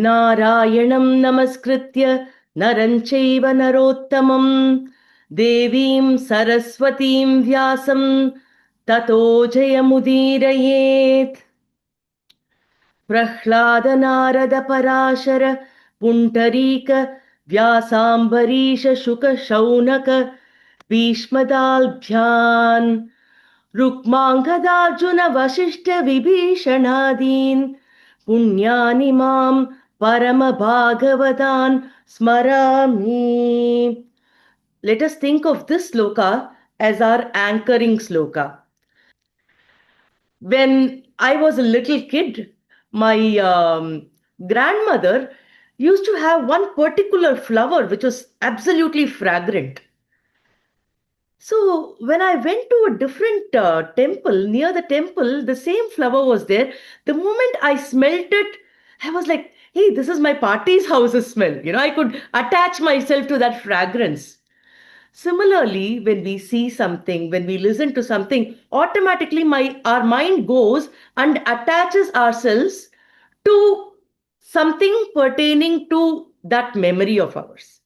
नारायणं नमस्कृत्य नरं चैव नरोत्तमं देवीं सरस्वतीं व्यासं ततो जयमुदीरयेत्। प्रह्लाद नारद पराशर पुण्डरीक व्यासाम्बरीश शुक शौनक भीष्मदाल्भ्यान् रुक्माङ्गदार्जुन वसिष्ठ विभीषणादीन् पुण्यानि मां परमभागवतान् स्मरामि. Let us think of this sloka as our anchoring sloka. When I was a little kid, my grandmother used to have one particular flower which was absolutely fragrant. So when I went to a different temple, near the temple, the same flower was there. The moment I smelt it, I was like, hey, this is my party's house's smell. I could attach myself to that fragrance. Similarly, when we see something, when we listen to something, automatically our mind goes and attaches ourselves to something pertaining to that memory of ours.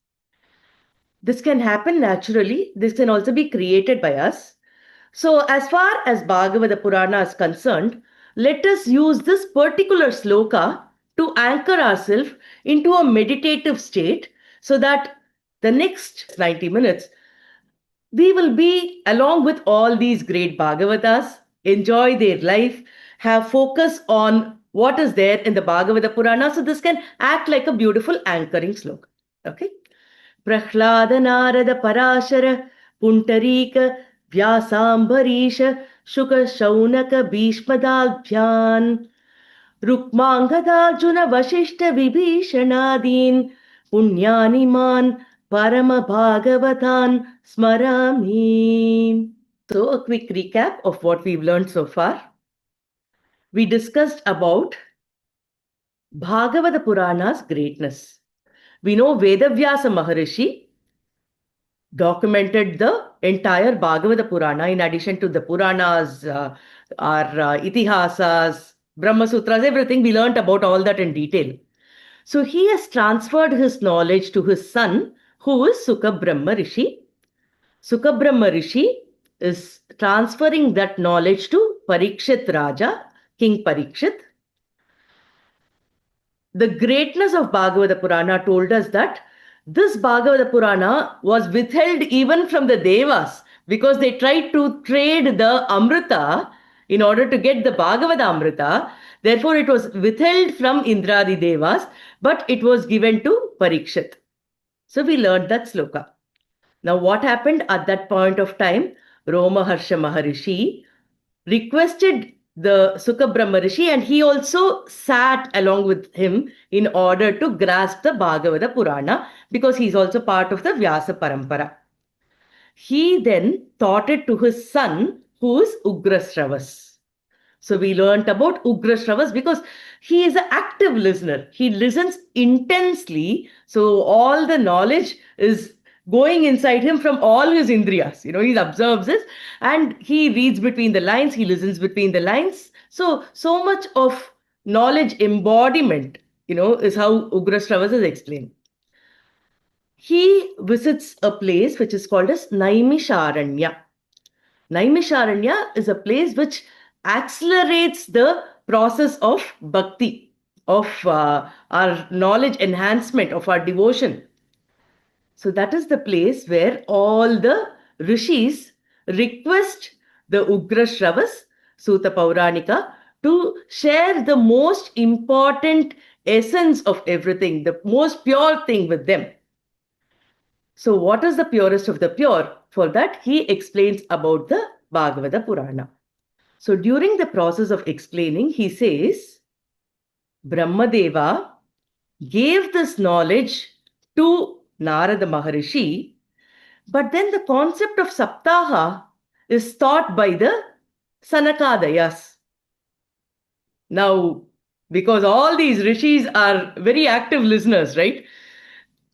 This can happen naturally. This can also be created by us. So as far as Bhagavata Purana is concerned, let us use this particular sloka to anchor ourselves into a meditative state so that the next 90 minutes, we will be along with all these great Bhagavatas, enjoy their life, have focus on what is there in the Bhagavata Purana. So this can act like a beautiful anchoring sloka. Okay. Prahlad Narad Parashar Pundarik व्यासाम्बरीश शुक शौनक भीष्मदाल्भ्यान् रुक्माङ्गदार्जुन वसिष्ठ विभीषणादीन् पुण्यानि मान् परम भागवतान् स्मरामि. So a quick recap of what we've learned so far. We discussed about Bhagavata Purana's greatness. We know Vedavyasa Maharishi documented the entire Bhagavata Purana in addition to the Puranas, our Itihasas, Brahma Sutras, everything. We learnt about all that in detail. So he has transferred his knowledge to his son, who is Sukha Brahma Rishi. Sukha Brahma Rishi is transferring that knowledge to Parikshit Raja, King Parikshit. The greatness of Bhagavata Purana told us that this Bhagavata Purana was withheld even from the Devas because they tried to trade the Amrita in order to get the Bhagavata Amrita. Therefore, it was withheld from Indradi Devas, but it was given to Parikshit. So we learned that sloka. Now, what happened at that point of time? Romaharsha Maharishi requested the Sukha Brahma Rishi, and he also sat along with him in order to grasp the Bhagavata Purana because he's also part of the Vyasa Parampara. He then taught it to his son, who is Ugrasravas. So we learnt about Ugrasravas because he is an active listener. He listens intensely. So all the knowledge is going inside him from all his indriyas. He observes this and he reads between the lines, he listens between the lines. So much of knowledge embodiment, is how Ugrasravas is explained. He visits a place which is called as Naimisharanya. Naimisharanya is a place which accelerates the process of bhakti, of our knowledge enhancement, of our devotion. So that is the place where all the rishis request the Ugrasravas, Suta Pauranika, to share the most important essence of everything, the most pure thing with them. So what is the purest of the pure? For that, he explains about the Bhagavata Purana. So during the process of explaining, he says, Brahmadeva gave this knowledge to Narada Maharishi, but then the concept of Saptaha is taught by the Sanakadayas. Now, because all these rishis are very active listeners, right?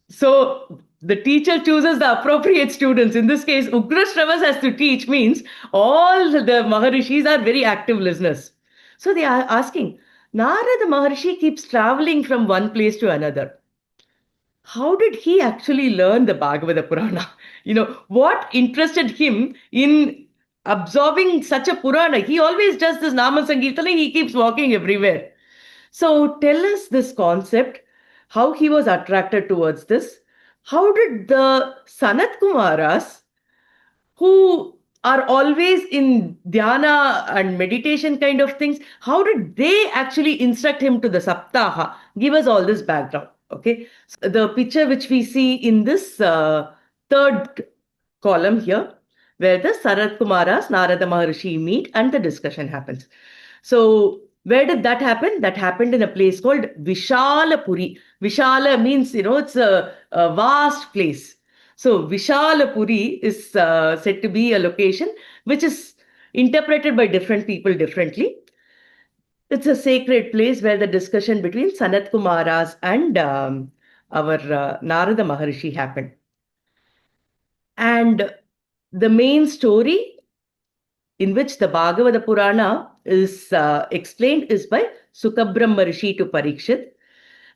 So the teacher chooses the appropriate students. In this case, Ugrasravas has to teach means all the Maharishis are very active listeners. So they are asking, Narada Maharishi keeps traveling from one place to another. How did he actually learn the Bhagavata Purana? What interested him in absorbing such a Purana? He always does this Nama Sankirtana, he keeps walking everywhere. So tell us this concept, how he was attracted towards this. How did the Sanat Kumaras, who are always in dhyana and meditation kind of things, how did they actually instruct him to the Saptaha? Give us all this background. Okay. So the picture which we see in this third column here, where the Sarat Kumaras, Narada Maharishi meet and the discussion happens. So where did that happen? That happened in a place called Vishalapuri. Vishala means, it's a vast place. So Vishalapuri is said to be a location which is interpreted by different people differently. It's a sacred place where the discussion between Sanat Kumaras and our Narada Maharishi happened. And the main story in which the Bhagavata Purana is explained is by Sukabram Rishi to Parikshit.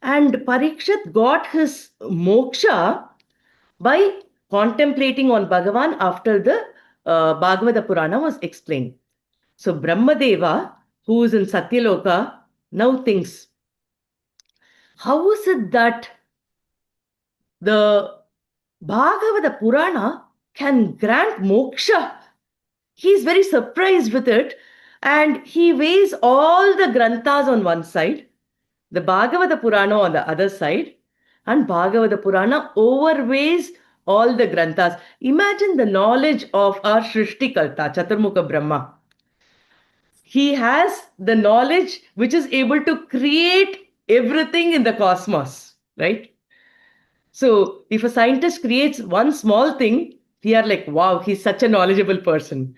And Parikshit got his moksha by contemplating on Bhagavan after the Bhagavata Purana was explained. So Brahmadeva, who is in Satyaloka, now thinks, how is it that the Bhagavata Purana can grant moksha? He's very surprised with it, and he weighs all the granthas on one side, the Bhagavata Purana on the other side, and Bhagavata Purana overweighs all the granthas. Imagine the knowledge of our Shrishtikarta, Chaturmukha Brahma. He has the knowledge which is able to create everything in the cosmos, right? So if a scientist creates one small thing, we are like, wow, he's such a knowledgeable person.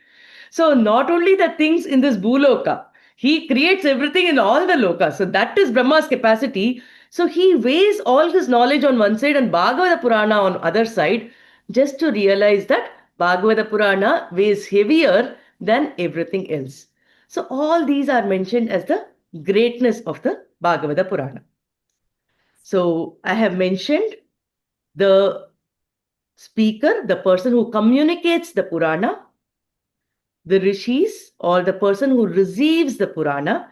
So not only the things in this Bhuloka, he creates everything in all the lokas. So that is Brahma's capacity. So he weighs all his knowledge on one side and Bhagavata Purana on other side, just to realize that Bhagavata Purana weighs heavier than everything else. So all these are mentioned as the greatness of the Bhagavata Purana. So I have mentioned the speaker, the person who communicates the Purana, the rishis, or the person who receives the Purana.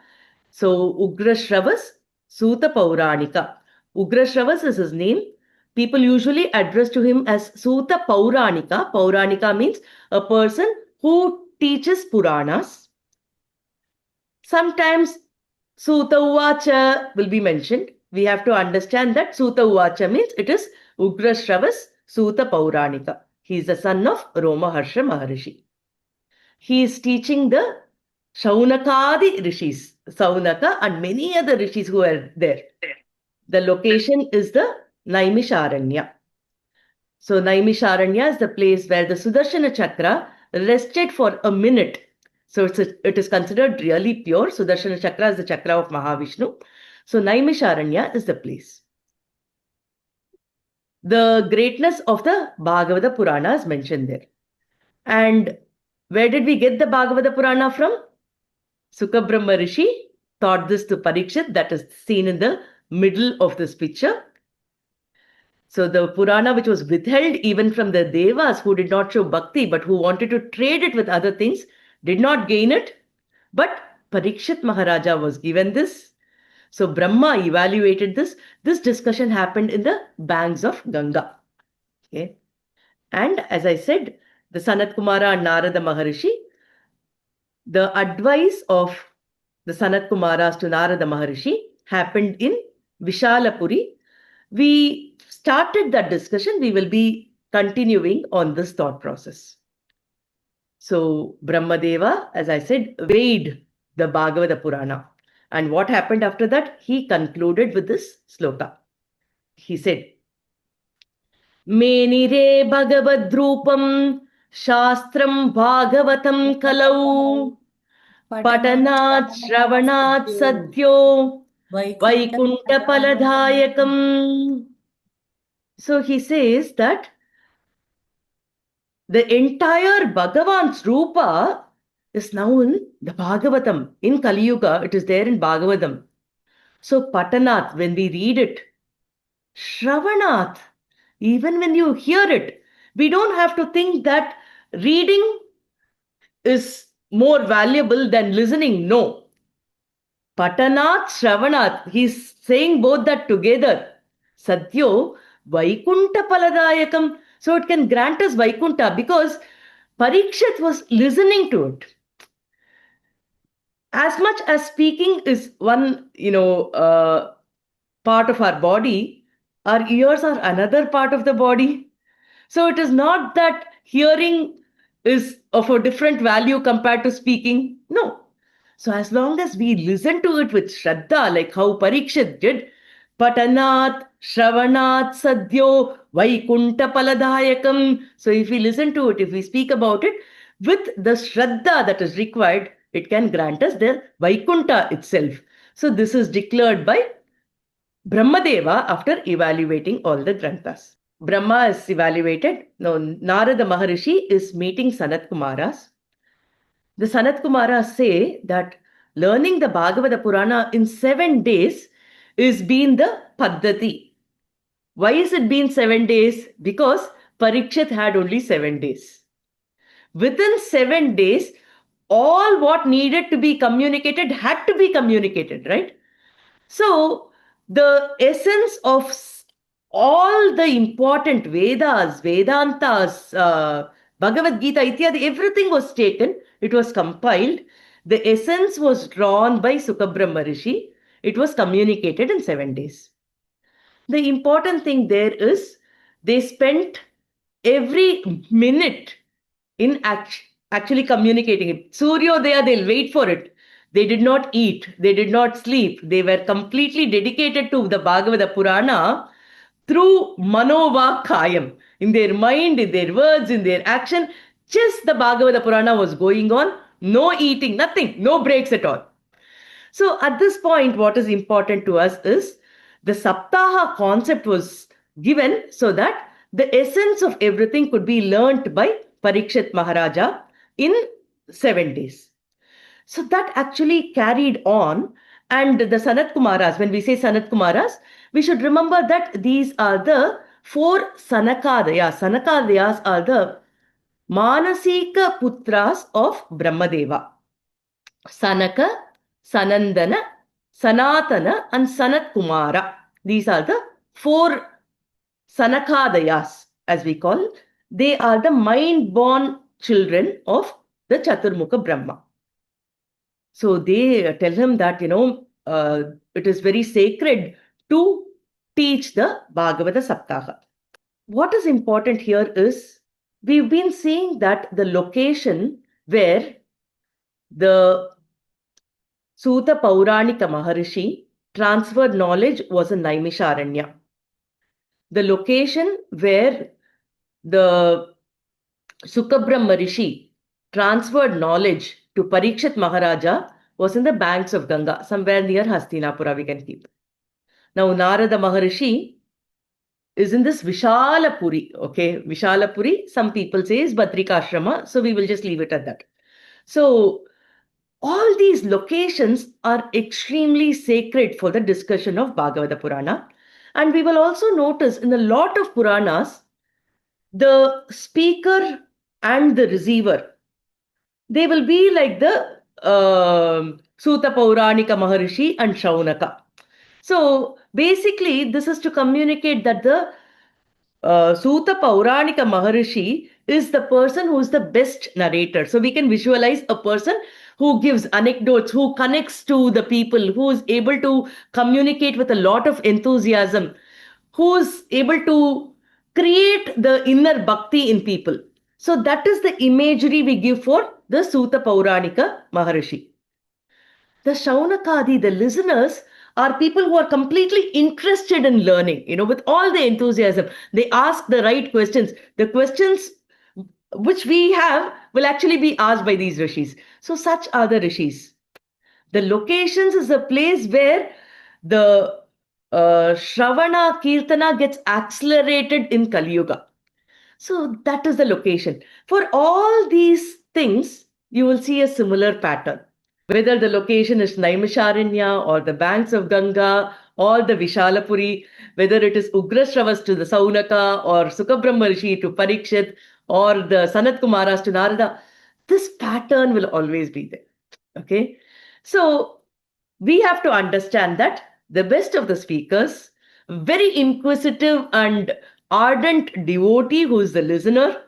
So Ugra Shravas, Suta Pauranika. Ugra Shravas is his name. People usually address to him as Suta Pauranika. Pauranika means a person who teaches Puranas. Sometimes Suta Uvacha will be mentioned. We have to understand that Suta Uvacha means it is Ugra Shravas, Suta Pauranika. He is the son of Romaharsha Maharishi. He is teaching the Shaunakadi rishis, Saunaka and many other rishis who are there. The location is the Naimisharanya. So Naimisharanya is the place where the Sudarshana Chakra rested for a minute. So it is considered really pure. Sudarshana Chakra is the chakra of Mahavishnu. So Naimisharanya is the place. The greatness of the Bhagavata Purana is mentioned there. And where did we get the Bhagavata Purana from? Sukabrahma Rishi taught this to Parikshit, that is seen in the middle of this picture. So the Purana which was withheld even from the Devas who did not show bhakti but who wanted to trade it with other things did not gain it. But Parikshit Maharaja was given this. So Brahma evaluated this. This discussion happened in the banks of Ganga. Okay. And as I said, the Sanat Kumara and Narada Maharishi, the advice of the Sanat Kumaras to Narada Maharishi happened in Vishalapuri. We started that discussion. We will be continuing on this thought process. So Brahmadeva, as I said, weighed the Bhagavata Purana. And what happened after that? He concluded with this sloka. He said, Menire Bhagavadrupam Shastram Bhagavatam Kalau Patanat Shravanat Sadhyo Vaikunta Paladhayakam. So he says that the entire Bhagavan's Rupa is now in the Bhagavatam. In Kali Yuga, it is there in Bhagavatam. So Patanat, when we read it, Shravanat, even when you hear it, we don't have to think that reading is more valuable than listening. No. Patanat, Shravanat, he's saying both that together. Sadhyo, Vaikunta Paladayakam. So it can grant us Vaikunta because Parikshit was listening to it. As much as speaking is one, part of our body, our ears are another part of the body. So it is not that hearing is of a different value compared to speaking. No. So as long as we listen to it with Shraddha, like how Parikshit did, Patanat, Shravanat, Sadhyo, Vaikunta Paladayakam. So if we listen to it, if we speak about it with the Shraddha that is required, it can grant us the Vaikunta itself. So this is declared by Brahmadeva after evaluating all the granthas. Brahma is evaluated. Now, Narada Maharishi is meeting Sanat Kumaras. The Sanat Kumaras say that learning the Bhagavata Purana in 7 days is been the Paddhati. Why is it been 7 days? Because Parikshit had only 7 days. Within 7 days, all what needed to be communicated had to be communicated, right? So, the essence of all the important Vedas, Vedantas, Bhagavad Gita, Ityadi, everything was taken, it was compiled. The essence was drawn by Sukabrahma Rishi. It was communicated in 7 days. The important thing there is they spent every minute in actually communicating it. Suryodaya, they'll wait for it. They did not eat, they did not sleep. They were completely dedicated to the Bhagavata Purana through Manova Kayam. In their mind, in their words, in their action, just the Bhagavata Purana was going on. No eating, nothing, no breaks at all. So at this point, what is important to us is the Saptaha concept was given so that the essence of everything could be learnt by Parikshit Maharaja in 7 days. So that actually carried on. And the Sanat Kumaras, when we say Sanat Kumaras, we should remember that these are the 4 Sanakadayas. Sanakadayas are the Manasika Putras of Brahmadeva. Sanaka, Sanandana, Sanatana, and Sanat Kumara. These are the 4 Sanakadayas, as we call. They are the mind-born children of the Chaturmukha Brahma. So they tell him that, it is very sacred to teach the Bhagavata Saptaha. What is important here is we've been seeing that the location where the Suta Pauranika Maharishi transferred knowledge was in Naimisharanya. The location where the Sukabrahma Rishi transferred knowledge to Parikshit Maharaja was in the banks of Ganga, somewhere near Hastinapura, we can keep. Now, Narada Maharishi is in this Vishalapuri. Okay, Vishalapuri, some people say is Badrikashrama, so we will just leave it at that. So, all these locations are extremely sacred for the discussion of Bhagavata Purana. And we will also notice in a lot of Puranas, the speaker and the receiver, they will be like the Suta Pauranika Maharishi and Shaunaka. So basically, this is to communicate that the Suta Pauranika Maharishi is the person who is the best narrator. So we can visualize a person who gives anecdotes, who connects to the people, who is able to communicate with a lot of enthusiasm, who is able to create the inner bhakti in people. So that is the imagery we give for the Suta Pauranika Maharishi. The Shaunakadi, the listeners, are people who are completely interested in learning, with all the enthusiasm. They ask the right questions. The questions which we have will actually be asked by these rishis. So such are the rishis. The locations is a place where the Shravana Kirtana gets accelerated in Kali Yuga. So that is the location. For all these things, you will see a similar pattern. Whether the location is Naimisharanya or the banks of Ganga or the Vishalapuri, whether it is Ugrashravas to the Saunaka or Sukabrahma Rishi to Parikshit or the Sanat Kumaras to Narada, this pattern will always be there. Okay. So we have to understand that the best of the speakers, very inquisitive and ardent devotee who is the listener,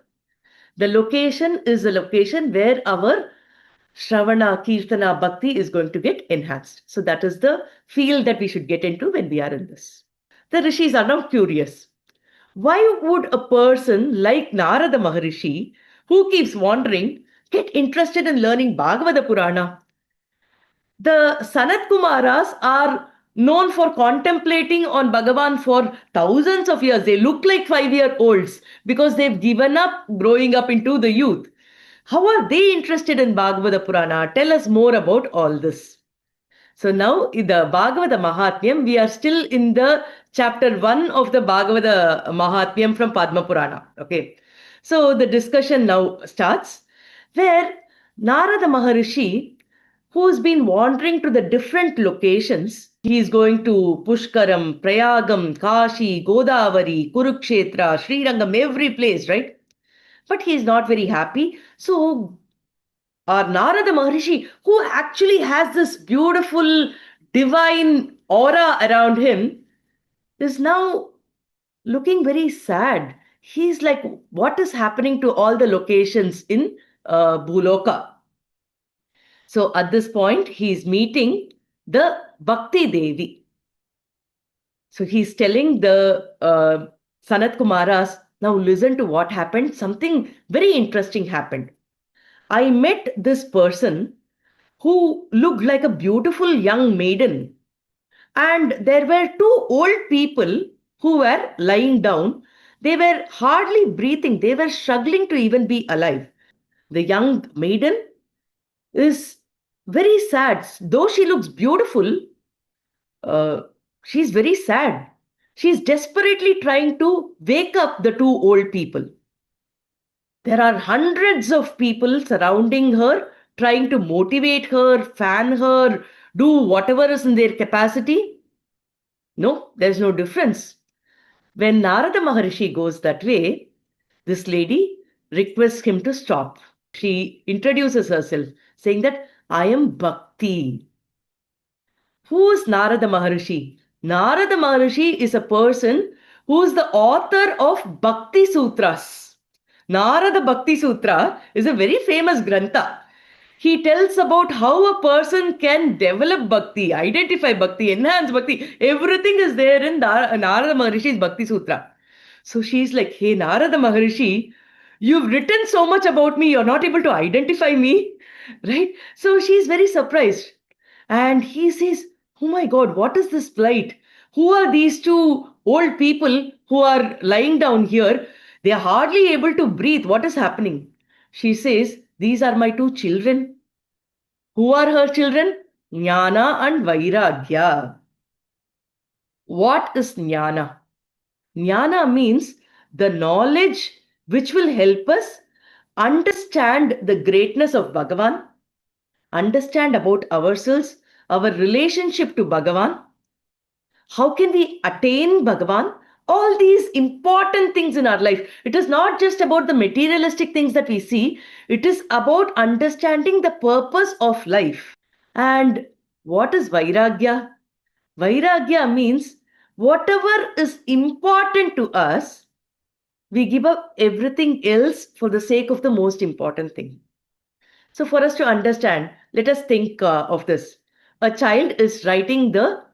the location is the location where our Shravana, Kirtana, Bhakti is going to get enhanced. So that is the field that we should get into when we are in this. The rishis are now curious. Why would a person like Narada Maharishi, who keeps wandering, get interested in learning Bhagavata Purana? The Sanat Kumaras are known for contemplating on Bhagavan for thousands of years. They look like 5-year-olds because they've given up growing up into the youth. How are they interested in Bhagavata Purana? Tell us more about all this. So now in the Bhagavata Mahatmyam, we are still in the chapter 1 of the Bhagavata Mahatmyam from Padma Purana. Okay. So the discussion now starts where Narada Maharishi, who's been wandering to the different locations, he is going to Pushkaram, Prayagam, Kashi, Godavari, Kurukshetra, Srirangam, every place, right? But he is not very happy. So our Narada Maharishi, who actually has this beautiful divine aura around him, is now looking very sad. He's like, what is happening to all the locations in Bhuloka? So at this point, he's meeting the Bhakti Devi. So he's telling the Sanat Kumaras, now listen to what happened. Something very interesting happened. I met this person who looked like a beautiful young maiden. And there were two old people who were lying down. They were hardly breathing. They were struggling to even be alive. The young maiden is very sad. Though she looks beautiful, uh, she's very sad. She's desperately trying to wake up the two old people. There are hundreds of people surrounding her, trying to motivate her, fan her, do whatever is in their capacity. No, there's no difference. When Narada Maharishi goes that way, this lady requests him to stop. She introduces herself, saying that I am Bhakti. Who is Narada Maharishi? Narada Maharishi is a person who is the author of Bhakti Sutras. Narada Bhakti Sutra is a very famous grantha. He tells about how a person can develop bhakti, identify bhakti, enhance bhakti. Everything is there in Narada Maharishi's Bhakti Sutra. So she's like, hey, Narada Maharishi, you've written so much about me, you're not able to identify me, right? So she's very surprised. And he says, oh my God, what is this plight? Who are these two old people who are lying down here? They are hardly able to breathe. What is happening? She says, these are my two children. Who are her children? Jnana and Vairagya. What is Jnana? Jnana means the knowledge which will help us understand the greatness of Bhagavan, understand about ourselves, our relationship to Bhagavan. How can we attain Bhagavan? All these important things in our life. It is not just about the materialistic things that we see, it is about understanding the purpose of life. And what is Vairagya? Vairagya means whatever is important to us, we give up everything else for the sake of the most important thing. So, for us to understand, let us think of this. A child is writing the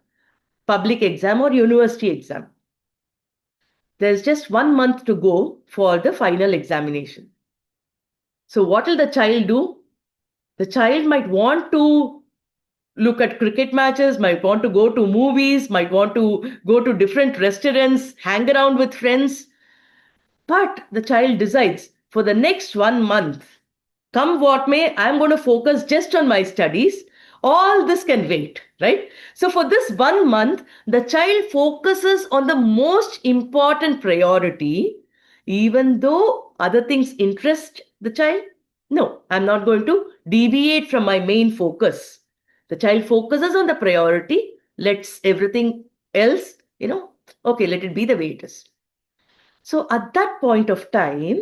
public exam or university exam. There's just 1 month to go for the final examination. So, what will the child do? The child might want to look at cricket matches, might want to go to movies, might want to go to different restaurants, hang around with friends. But the child decides for the next 1 month, come what may, I'm going to focus just on my studies. All this can wait, right? So for this 1 month, the child focuses on the most important priority, even though other things interest the child. No, I'm not going to deviate from my main focus. The child focuses on the priority, lets everything else, okay, let it be the way it is. So at that point of time,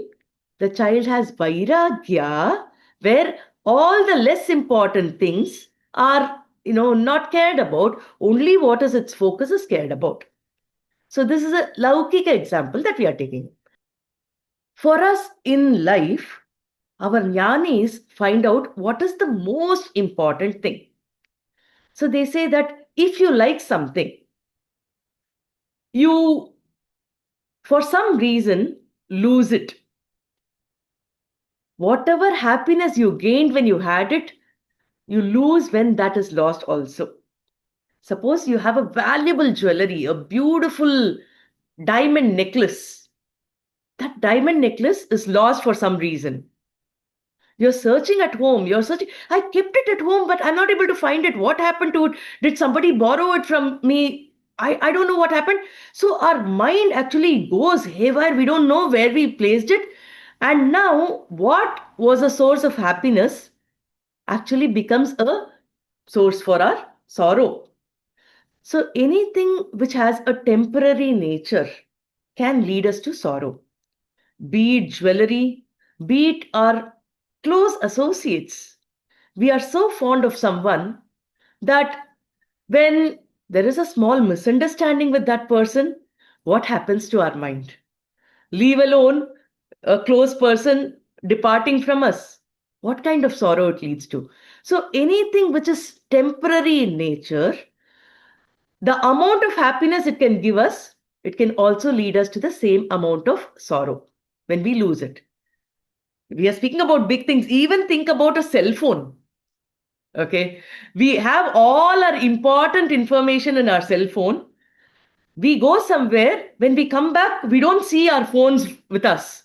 the child has vairagya, where all the less important things are, not cared about, only what is its focus is cared about. So this is a Laukika example that we are taking. For us in life, our jnanis find out what is the most important thing. So they say that if you like something, you, for some reason, lose it. Whatever happiness you gained when you had it, you lose when that is lost also. Suppose you have a valuable jewelry, a beautiful diamond necklace. That diamond necklace is lost for some reason. You're searching at home. You're searching. I kept it at home, but I'm not able to find it. What happened to it? Did somebody borrow it from me? I don't know what happened. So our mind actually goes haywire. We don't know where we placed it. And now, what was a source of happiness actually becomes a source for our sorrow. So anything which has a temporary nature can lead us to sorrow. Be it jewelry, be it our close associates. We are so fond of someone that when there is a small misunderstanding with that person, what happens to our mind? Leave alone a close person departing from us. What kind of sorrow it leads to? So, anything which is temporary in nature, the amount of happiness it can give us, it can also lead us to the same amount of sorrow when we lose it. We are speaking about big things. Even think about a cell phone. Okay. We have all our important information in our cell phone. We go somewhere. When we come back, we don't see our phones with us.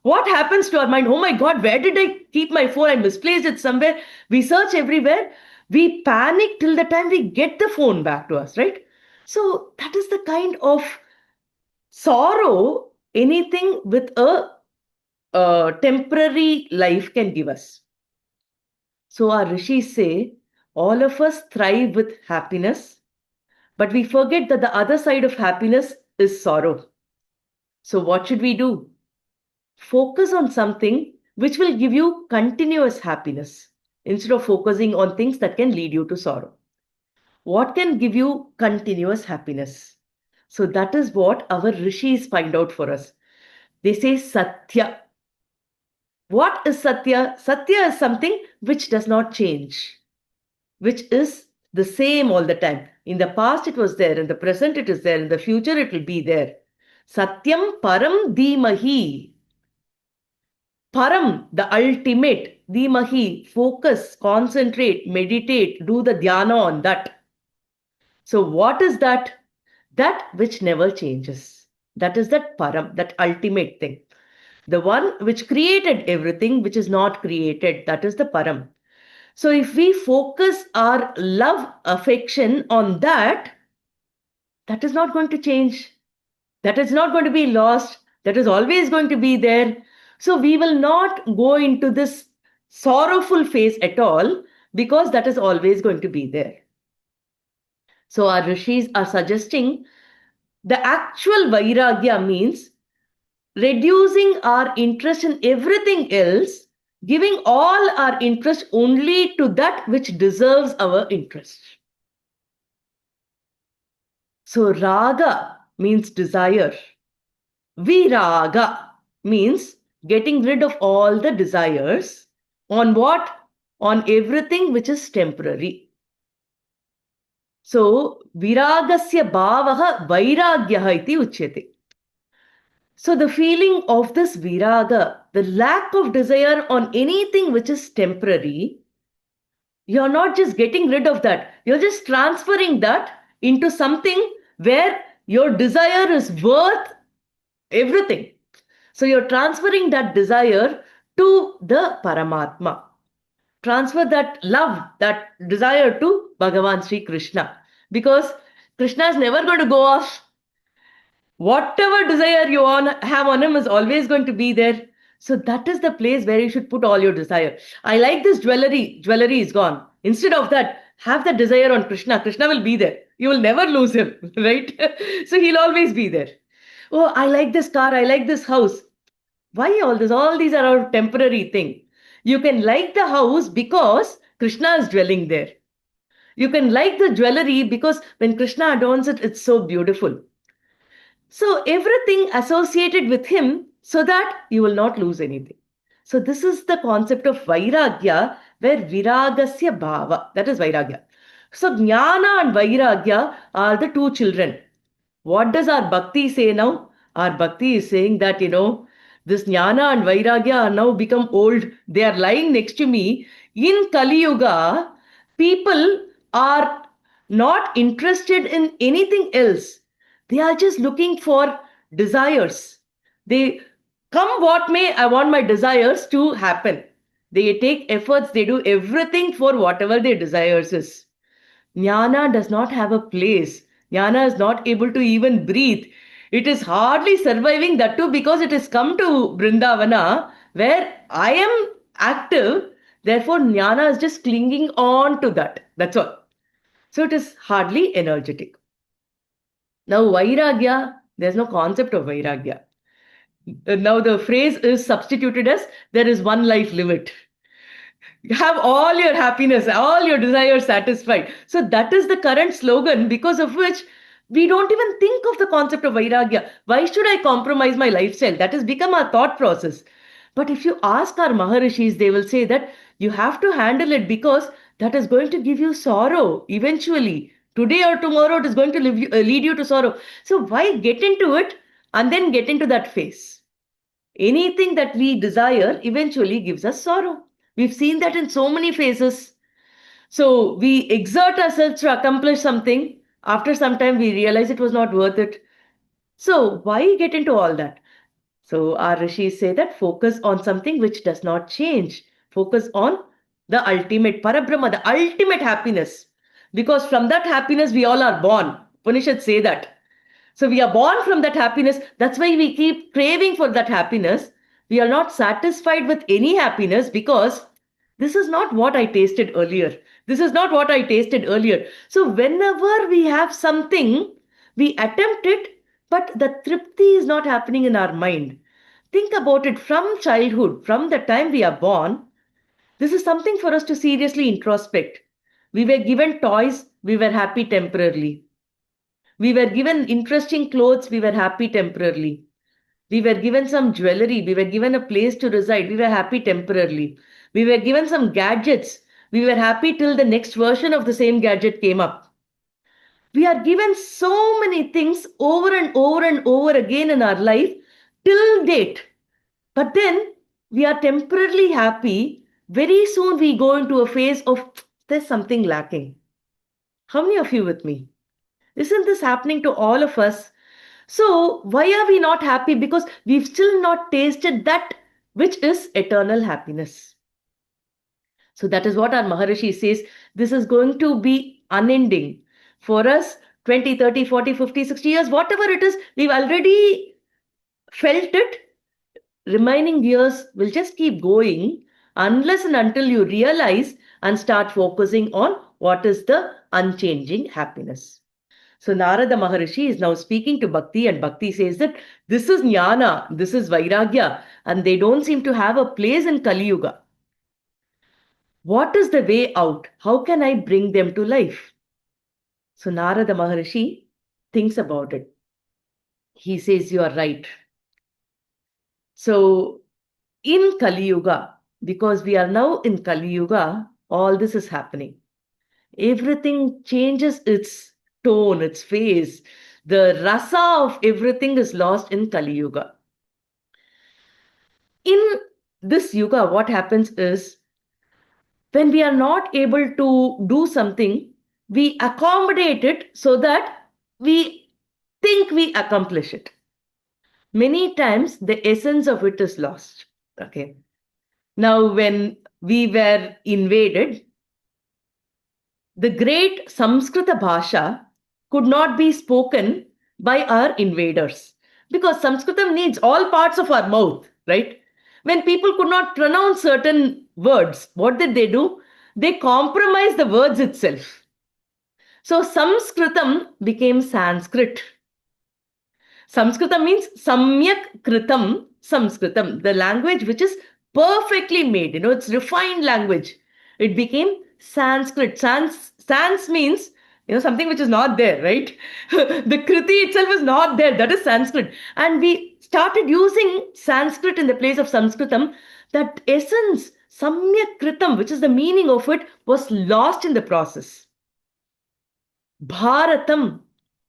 What happens to our mind? Oh my God, where did I keep my phone? I misplaced it somewhere. We search everywhere. We panic till the time we get the phone back to us, right? So that is the kind of sorrow anything with a temporary life can give us. So our rishis say all of us thrive with happiness, but we forget that the other side of happiness is sorrow. So what should we do? Focus on something which will give you continuous happiness instead of focusing on things that can lead you to sorrow. What can give you continuous happiness? So that is what our rishis find out for us. They say Satya. What is Satya? Satya is something which does not change, which is the same all the time. In the past it was there, in the present it is there, in the future it will be there. Satyam Param Dhimahi. Param, the ultimate. Dhimahi, focus, concentrate, meditate, do the dhyana on that. So what is that? That which never changes. That is that Param, that ultimate thing. The one which created everything, which is not created, that is the Param. So if we focus our love, affection on that, that is not going to change. That is not going to be lost. That is always going to be there. So we will not go into this sorrowful phase at all because that is always going to be there. So our rishis are suggesting the actual vairagya means reducing our interest in everything else, giving all our interest only to that which deserves our interest. So raga means desire. Viraga means getting rid of all the desires. On what? On everything which is temporary. So viragasya bhavaha vairagyaha iti uchyate. So the feeling of this viraga, the lack of desire on anything which is temporary, you're not just getting rid of that. You're just transferring that into something where your desire is worth everything. So you're transferring that desire to the Paramatma. Transfer that love, that desire to Bhagavan Sri Krishna. Because Krishna is never going to go off. Whatever desire you have on him is always going to be there. So that is the place where you should put all your desire. I like this jewelry. Jewelry is gone. Instead of that, have the desire on Krishna. Krishna will be there. You will never lose him, right? So he'll always be there. Oh, I like this car. I like this house. Why all this? All these are our temporary thing. You can like the house because Krishna is dwelling there. You can like the jewelry because when Krishna adorns it, it's so beautiful. So everything associated with him so that you will not lose anything. So this is the concept of Vairagya, where Viragasya Bhava, that is Vairagya. So Jnana and Vairagya are the two children. What does our Bhakti say now? Our Bhakti is saying that, this Jnana and Vairagya are now become old. They are lying next to me. In Kali Yuga, people are not interested in anything else. They are just looking for desires. They come what may, I want my desires to happen. They take efforts, they do everything for whatever their desires is. Jnana does not have a place. Jnana is not able to even breathe. It is hardly surviving, that too because it has come to Vrindavana where I am active. Therefore, Jnana is just clinging on to that. That's all. So it is hardly energetic. Now, Vairagya, there's no concept of Vairagya. Now, the phrase is substituted as there is one life, live it. Have all your happiness, all your desires satisfied. So that is the current slogan, because of which we don't even think of the concept of Vairagya. Why should I compromise my lifestyle? That has become our thought process. But if you ask our Maharishis, they will say that you have to handle it because that is going to give you sorrow eventually. Today or tomorrow, it is going to lead you to sorrow. So why get into it and then get into that phase? Anything that we desire eventually gives us sorrow. We've seen that in so many phases. So we exert ourselves to accomplish something. After some time, we realize it was not worth it. So why get into all that? So our rishis say that focus on something which does not change. Focus on the ultimate Parabrahma, the ultimate happiness. Because from that happiness, we all are born. Upanishads say that. So we are born from that happiness. That's why we keep craving for that happiness. We are not satisfied with any happiness because this is not what I tasted earlier. This is not what I tasted earlier. So whenever we have something, we attempt it, but the tripti is not happening in our mind. Think about it from childhood, from the time we are born. This is something for us to seriously introspect. We were given toys, we were happy temporarily. We were given interesting clothes, we were happy temporarily. We were given some jewelry, we were given a place to reside, we were happy temporarily. We were given some gadgets, we were happy till the next version of the same gadget came up. We are given so many things over and over and over again in our life till date. But then we are temporarily happy. Very soon we go into a phase of there's something lacking. How many of you with me? Isn't this happening to all of us? So, why are we not happy? Because we've still not tasted that which is eternal happiness. So, that is what our Maharishi says. This is going to be unending. For us, 20, 30, 40, 50, 60 years, whatever it is, we've already felt it. Remaining years will just keep going unless and until you realize and start focusing on what is the unchanging happiness. So Narada Maharishi is now speaking to Bhakti, and Bhakti says that this is Jnana, this is Vairagya, and they don't seem to have a place in Kali Yuga. What is the way out? How can I bring them to life? So Narada Maharishi thinks about it. He says, you are right. So in Kali Yuga, because we are now in Kali Yuga, all this is happening. Everything changes its tone, its phase. The rasa of everything is lost in Kali Yuga. In this yuga, what happens is when we are not able to do something, we accommodate it so that we think we accomplish it. Many times the essence of it is lost. Okay. Now, when we were invaded, the great Samskrita Bhasha could not be spoken by our invaders because Sanskritam needs all parts of our mouth, right? When people could not pronounce certain words, what did they do? They compromised the words itself. So Sanskritam became Sanskrit. Samskrita means Samyak Kritam Samskritam, the language which is perfectly made. It's refined language. It became Sanskrit. Sans means something which is not there, right? The Kriti itself is not there. That is Sanskrit. And we started using Sanskrit in the place of Sanskritam. That essence, Samyak Kritam, which is the meaning of it, was lost in the process. Bharatam,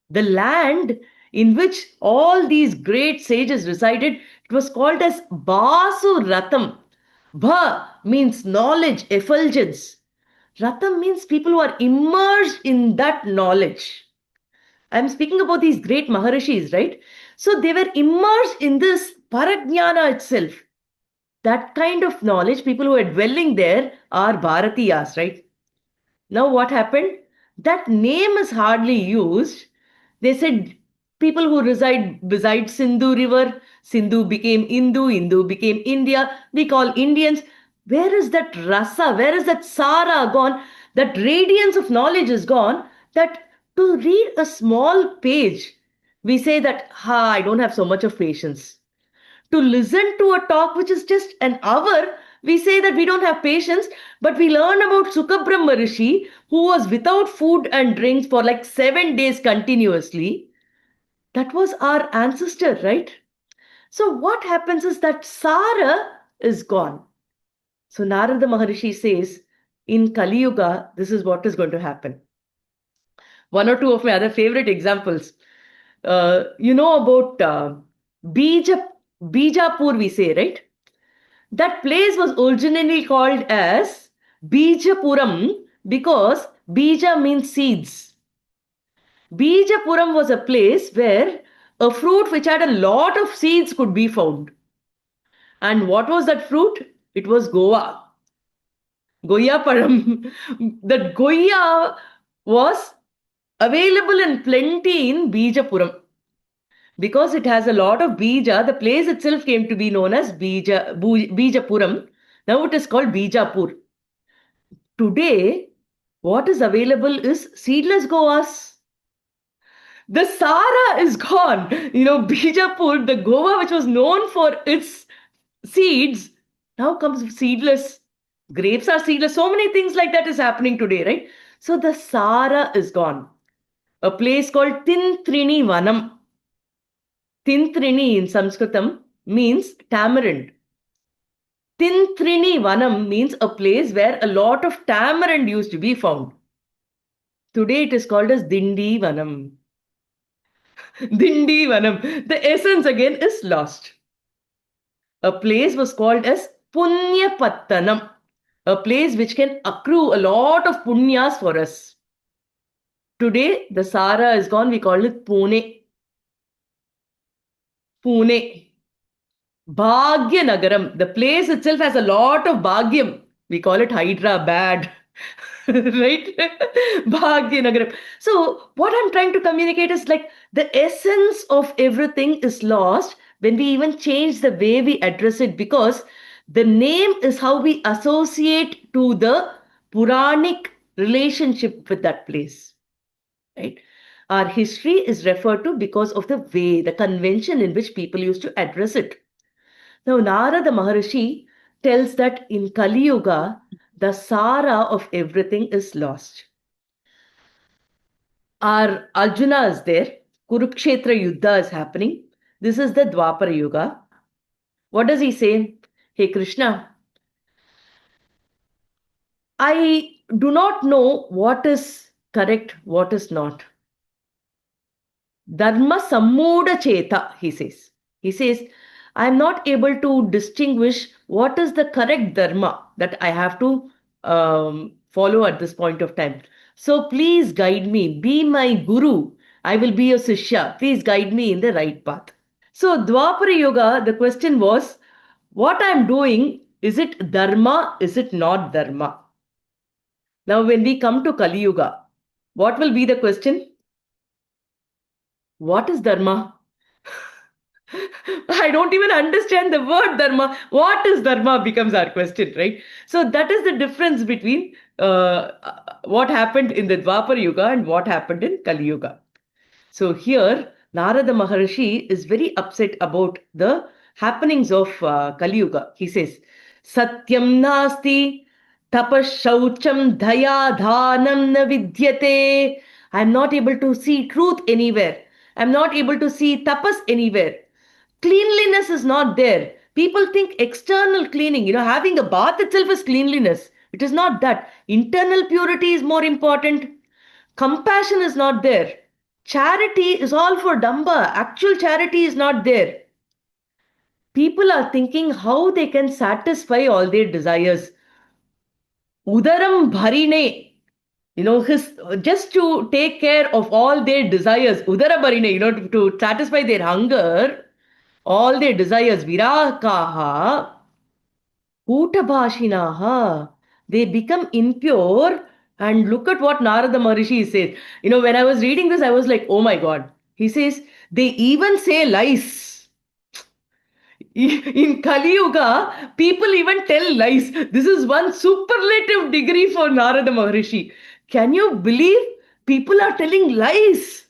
the land in which all these great sages resided, it was called as Basuratam. Bha means knowledge, effulgence. Ratam means people who are immersed in that knowledge. I'm speaking about these great Maharishis, right? So they were immersed in this Parajnana itself. That kind of knowledge, people who are dwelling there are Bharatiyas, right? Now, what happened? That name is hardly used. They said people who reside beside Sindhu River, Sindhu became Indu, Indu became India. We call Indians. Where is that rasa? Where is that sara gone? That radiance of knowledge is gone. That to read a small page, we say that, I don't have so much of patience. To listen to a talk which is just an hour, we say that we don't have patience, but we learn about Sukabrahma Rishi, who was without food and drinks for like 7 days continuously. That was our ancestor, right? So what happens is that Sara is gone. So Narada Maharishi says, in Kali Yuga, this is what is going to happen. One or two of my other favorite examples. You know about Bijapur, we say, right? That place was originally called as Bijapuram because Bija means seeds. Bijapuram was a place where a fruit which had a lot of seeds could be found. And what was that fruit? It was Goa. Goya Param. That Goya was available in plenty in Bijapuram. Because it has a lot of bija, the place itself came to be known as Bijapuram. Now it is called Bijapur. Today, what is available is seedless Goas. The Sara is gone. Bijapur, the Goa which was known for its seeds, now comes seedless. Grapes are seedless. So many things like that is happening today, right? So the Sara is gone. A place called Tintrini Vanam. Tintrini in Sanskritam means tamarind. Tintrini Vanam means a place where a lot of tamarind used to be found. Today it is called as Dindi Vanam. Dindi Vanam. The essence again is lost. A place was called as Punya Pattanam. A place which can accrue a lot of punyas for us. Today the Sara is gone. We call it Pune. Pune. Bhagyanaгаram. The place itself has a lot of Bhagyam. We call it Hyderabad. Right? Bhagyanaгаram. So, what I'm trying to communicate is like the essence of everything is lost when we even change the way we address it, because the name is how we associate to the Puranic relationship with that place. Right? Our history is referred to because of the way, the convention in which people used to address it. Now, Narada Maharishi tells that in Kali Yuga, the Sara of everything is lost. Our Arjuna is there. Kurukshetra Yuddha is happening. This is the Dwapara Yuga. What does he say? Hey Krishna, I do not know what is correct, what is not. Dharma sammuda cheta, he says. He says, I am not able to distinguish what is the correct dharma that I have to follow at this point of time. So please guide me. Be my guru. I will be your sishya. Please guide me in the right path. So Dwapara Yoga, the question was, what I am doing, is it dharma? Is it not dharma? Now when we come to Kali Yuga, what will be the question? What is dharma? I don't even understand the word dharma. What is dharma becomes our question, right? So that is the difference between what happened in the Dwapar Yuga and what happened in Kali Yuga. So here, Narada Maharishi is very upset about the happenings of Kali Yuga. He says, Satyam nasti tapas shaucham dhaya dhanam na vidyate. I am not able to see truth anywhere. I am not able to see tapas anywhere. Cleanliness is not there. People think external cleaning, having a bath itself is cleanliness. It is not that. Internal purity is more important. Compassion is not there. Charity is all for Damba. Actual charity is not there. People are thinking how they can satisfy all their desires. Udaram bharine, his just to take care of all their desires. Udara bharine, to satisfy their hunger, all their desires. Virakaha, Kutabhashinaha. They become impure. And look at what Narada Maharishi says. When I was reading this, I was like, oh my God. He says, they even say lies. In Kali Yuga, people even tell lies. This is one superlative degree for Narada Maharishi. Can you believe people are telling lies?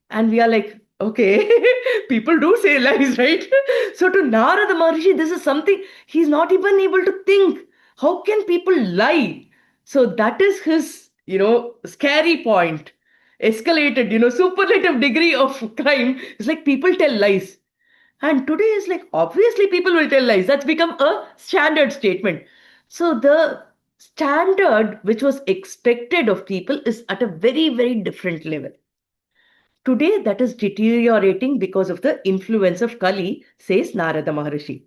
And we are like, okay, people do say lies, right? So to Narada Maharishi, this is something he's not even able to think. How can people lie? So that is his, scary point. Escalated, superlative degree of crime. It's like people tell lies. And today is like, obviously people will tell lies. That's become a standard statement. So the standard which was expected of people is at a very, very different level. Today, that is deteriorating because of the influence of Kali, says Narada Maharishi.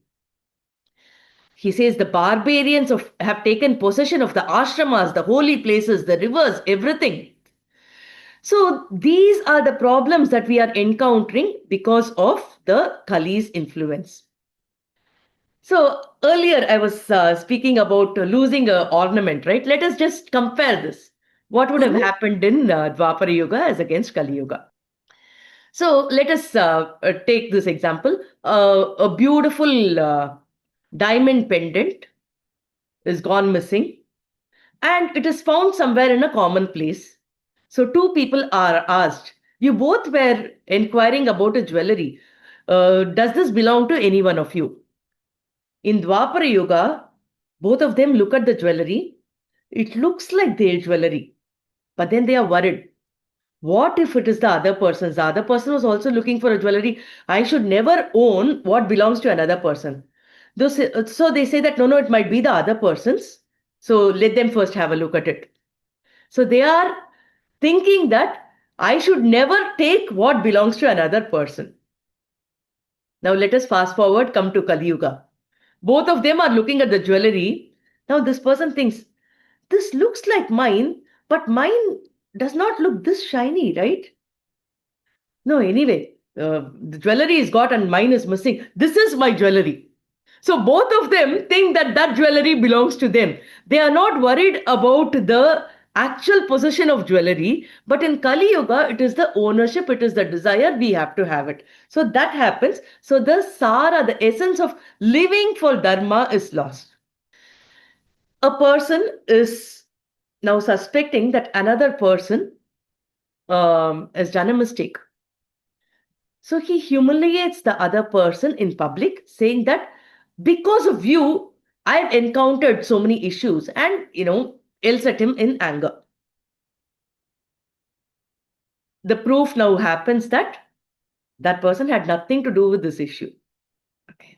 He says the barbarians have taken possession of the ashramas, the holy places, the rivers, everything. So these are the problems that we are encountering because of the Kali's influence. So earlier I was speaking about losing an ornament, right? Let us just compare this. What would have happened in Dwapara Yuga as against Kali Yuga? So let us take this example. A beautiful diamond pendant is gone missing and it is found somewhere in a common place. So two people are asked, you both were inquiring about a jewelry. Does this belong to any one of you? In Dwapara Yuga, both of them look at the jewelry. It looks like their jewelry, but then they are worried. What if it is the other person's? The other person was also looking for a jewelry. I should never own what belongs to another person. So they say that no, it might be the other person's. So let them first have a look at it. So they are thinking that I should never take what belongs to another person. Now let us fast forward, come to Kali Yuga. Both of them are looking at the jewelry. Now this person thinks, this looks like mine, but mine does not look this shiny, right? No, anyway, the jewelry is got and mine is missing. This is my jewelry. So both of them think that that jewelry belongs to them. They are not worried about the actual possession of jewelry, but in Kali Yuga, it is the ownership, it is the desire, we have to have it. So that happens. So the sara, the essence of living for dharma is lost. A person is now suspecting that another person has done a mistake. So he humiliates the other person in public, saying that because of you, I've encountered so many issues and, yells at him in anger. The proof now happens that that person had nothing to do with this issue. Okay.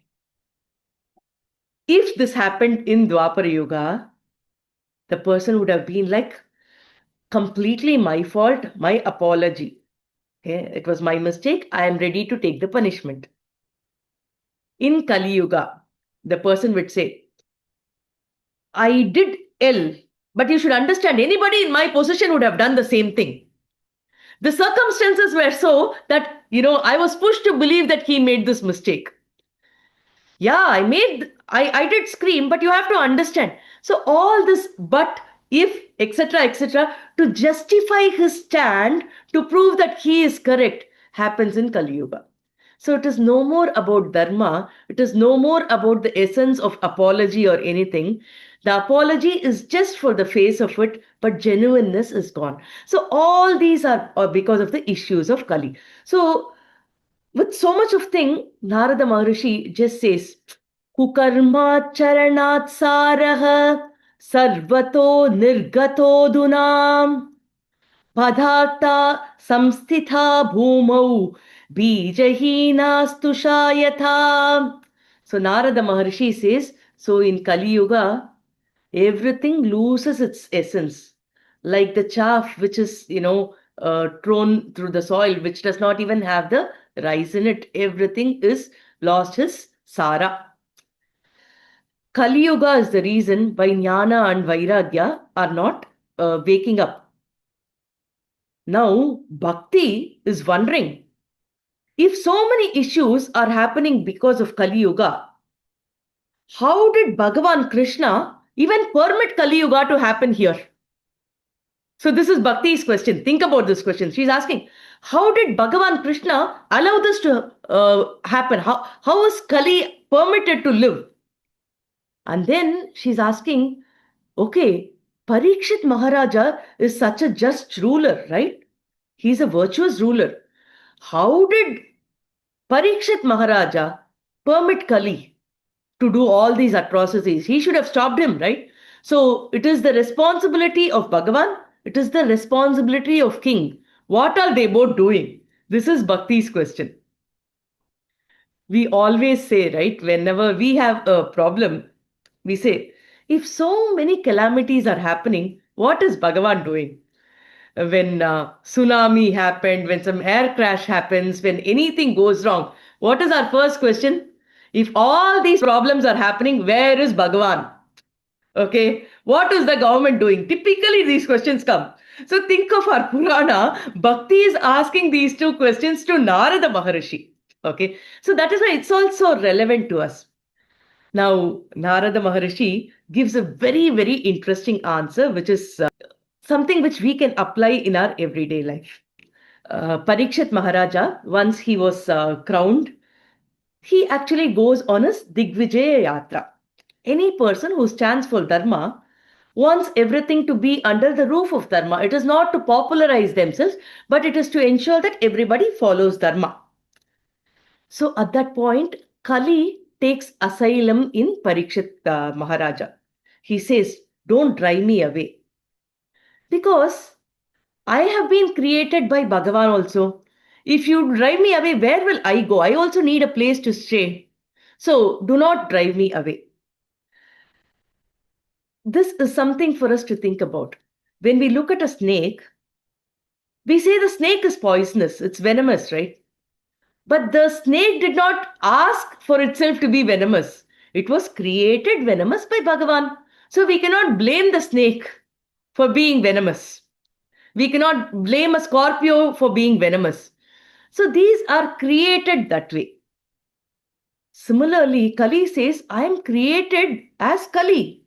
If this happened in Dwapara Yuga, the person would have been like, completely my fault, my apology. Okay, it was my mistake. I am ready to take the punishment. In Kali Yuga, the person would say, I did ill, but you should understand anybody in my position would have done the same thing. The circumstances were so that, I was pushed to believe that he made this mistake. Yeah, I did scream, but you have to understand. So all this, but if, etc., to justify his stand, to prove that he is correct, happens in Kali Yuga. So it is no more about dharma. It is no more about the essence of apology or anything. The apology is just for the face of it, but genuineness is gone. So all these are because of the issues of Kali. So with so much of thing, Narada Maharishi just says, Kukarma charanat saraha sarvato nirgato dunam Padharta samstitha bhumau bijahinastu shayatha. So Narada Maharishi says, so in Kali Yuga, everything loses its essence. Like the chaff which is, thrown through the soil, which does not even have the rice in it. Everything is lost his sara. Kali Yuga is the reason why Jnana and Vairagya are not waking up. Now, Bhakti is wondering, if so many issues are happening because of Kali Yuga, how did Bhagavan Krishna even permit Kali Yuga to happen here? So, this is Bhakti's question. Think about this question. She's asking, how did Bhagavan Krishna allow this to happen? How is Kali permitted to live? And then she's asking, okay, Parikshit Maharaja is such a just ruler, right? He's a virtuous ruler. How did Parikshit Maharaja permit Kali to do all these atrocities? He should have stopped him, right? So it is the responsibility of Bhagavan, it is the responsibility of King. What are they both doing? This is Bhakti's question. We always say, right, whenever we have a problem, we say, if so many calamities are happening, what is Bhagavan doing? When tsunami happened, when some air crash happens, when anything goes wrong, what is our first question? If all these problems are happening, where is Bhagavan? Okay, what is the government doing? Typically, these questions come. So think of our Purana. Bhakti is asking these two questions to Narada Maharishi. Okay, so that is why it's also relevant to us. Now, Narada Maharishi gives a very, very interesting answer, which is something which we can apply in our everyday life. Parikshit Maharaja, once he was crowned, he actually goes on his Digvijaya Yatra. Any person who stands for Dharma wants everything to be under the roof of Dharma. It is not to popularize themselves, but it is to ensure that everybody follows Dharma. So at that point, Kali takes asylum in Parikshit Maharaja. He says, don't drive me away. Because I have been created by Bhagavan also. If you drive me away, where will I go? I also need a place to stay. So do not drive me away. This is something for us to think about. When we look at a snake, we say the snake is poisonous, it's venomous, right? But the snake did not ask for itself to be venomous. It was created venomous by Bhagavan. So we cannot blame the snake for being venomous. We cannot blame a Scorpio for being venomous. So these are created that way. Similarly, Kali says, I am created as Kali.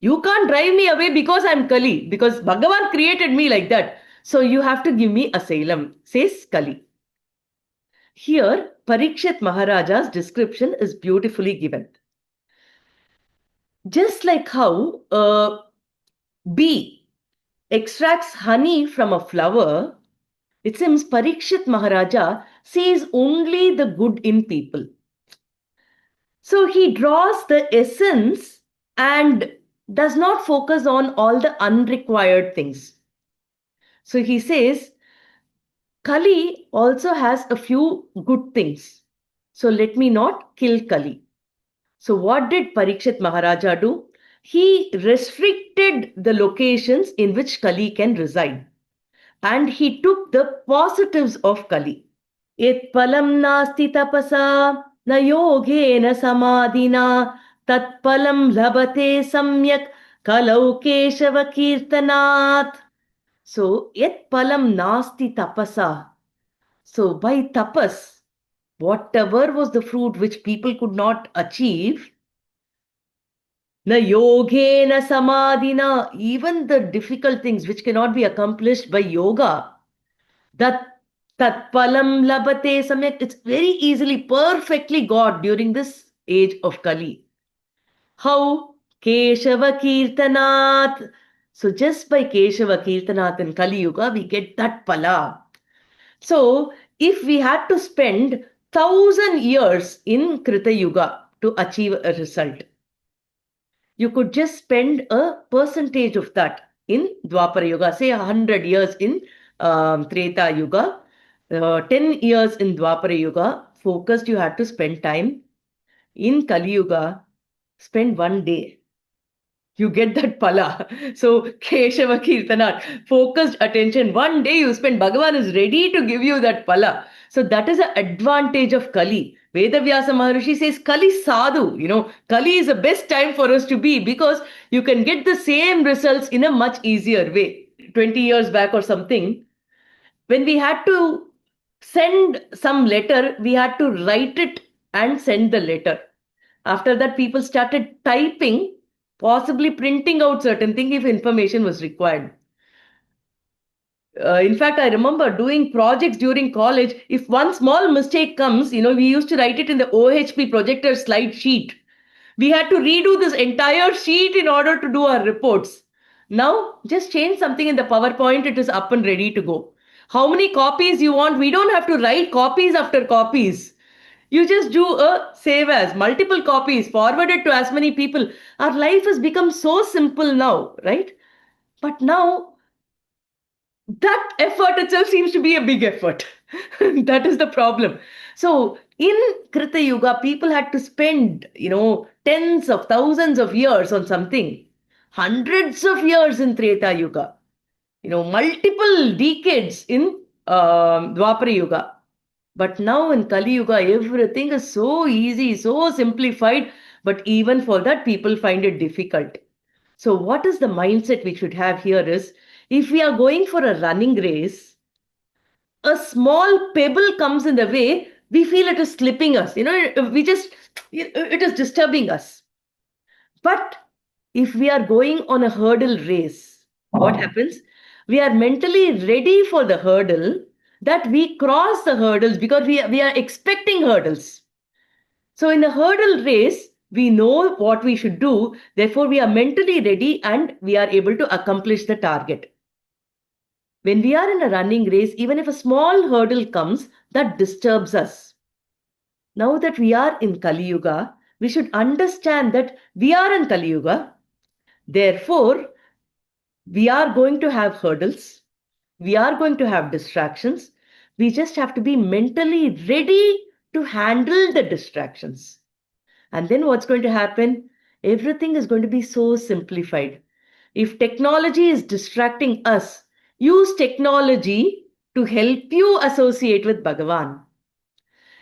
You can't drive me away because I'm Kali, because Bhagavan created me like that. So you have to give me asylum, says Kali. Here, Parikshit Maharaja's description is beautifully given. Just like how a bee extracts honey from a flower, it seems Parikshit Maharaja sees only the good in people. So he draws the essence and does not focus on all the unrequired things. So he says, Kali also has a few good things. So let me not kill Kali. So what did Parikshit Maharaja do? He restricted the locations in which Kali can reside. And he took the positives of Kali. Yet palam nasti tapasa na yogena samadhina tat palam labate samyak kalau keshava kirtanat. So, yet palam nasti tapasa. So, by tapas, whatever was the fruit which people could not achieve, na yogena samadhina, even the difficult things which cannot be accomplished by yoga, that Tatpalam labate samyak. It's very easily, perfectly got during this age of Kali. How? Keshava Kirtanat. So just by Keshava Kirtanat in Kali Yuga, we get that pala. So if we had to spend 1,000 years in Krita Yuga to achieve a result, you could just spend a percentage of that in Dwapara Yuga, say 100 years in Treta Yuga, 10 years in Dwapara Yuga, focused you had to spend time. In Kali Yuga, spend 1 day. You get that pala. So, Keshava Kirtanat, focused attention. 1 day you spend, Bhagavan is ready to give you that pala. So, that is the advantage of Kali. Vedavyasa Maharishi says Kali Sadhu. Kali is the best time for us to be because you can get the same results in a much easier way. 20 years back or something, when we had to send some letter, we had to write it and send the letter. After that, people started typing, possibly printing out certain things if information was required. In fact, I remember doing projects during college. If one small mistake comes, we used to write it in the OHP projector slide sheet. We had to redo this entire sheet in order to do our reports. Now, just change something in the PowerPoint, it is up and ready to go. How many copies you want? We don't have to write copies after copies. You just do a save as, multiple copies, forward it to as many people. Our life has become so simple now, right? But now that effort itself seems to be a big effort. That is the problem. So in Krita Yuga, people had to spend, tens of thousands of years on something, hundreds of years in Treta Yuga, multiple decades in Dwapara Yuga. But now in Kali Yuga, everything is so easy, so simplified, but even for that, people find it difficult. So, what is the mindset we should have here is if we are going for a running race, a small pebble comes in the way, we feel it is slipping us. It is disturbing us. But if we are going on a hurdle race, what happens? We are mentally ready for the hurdle, that we cross the hurdles because we are expecting hurdles. So in a hurdle race, we know what we should do. Therefore, we are mentally ready and we are able to accomplish the target. When we are in a running race, even if a small hurdle comes, that disturbs us. Now that we are in Kali Yuga, we should understand that we are in Kali Yuga. Therefore, we are going to have hurdles. We are going to have distractions. We just have to be mentally ready to handle the distractions. And then what's going to happen? Everything is going to be so simplified. If technology is distracting us, use technology to help you associate with Bhagavan.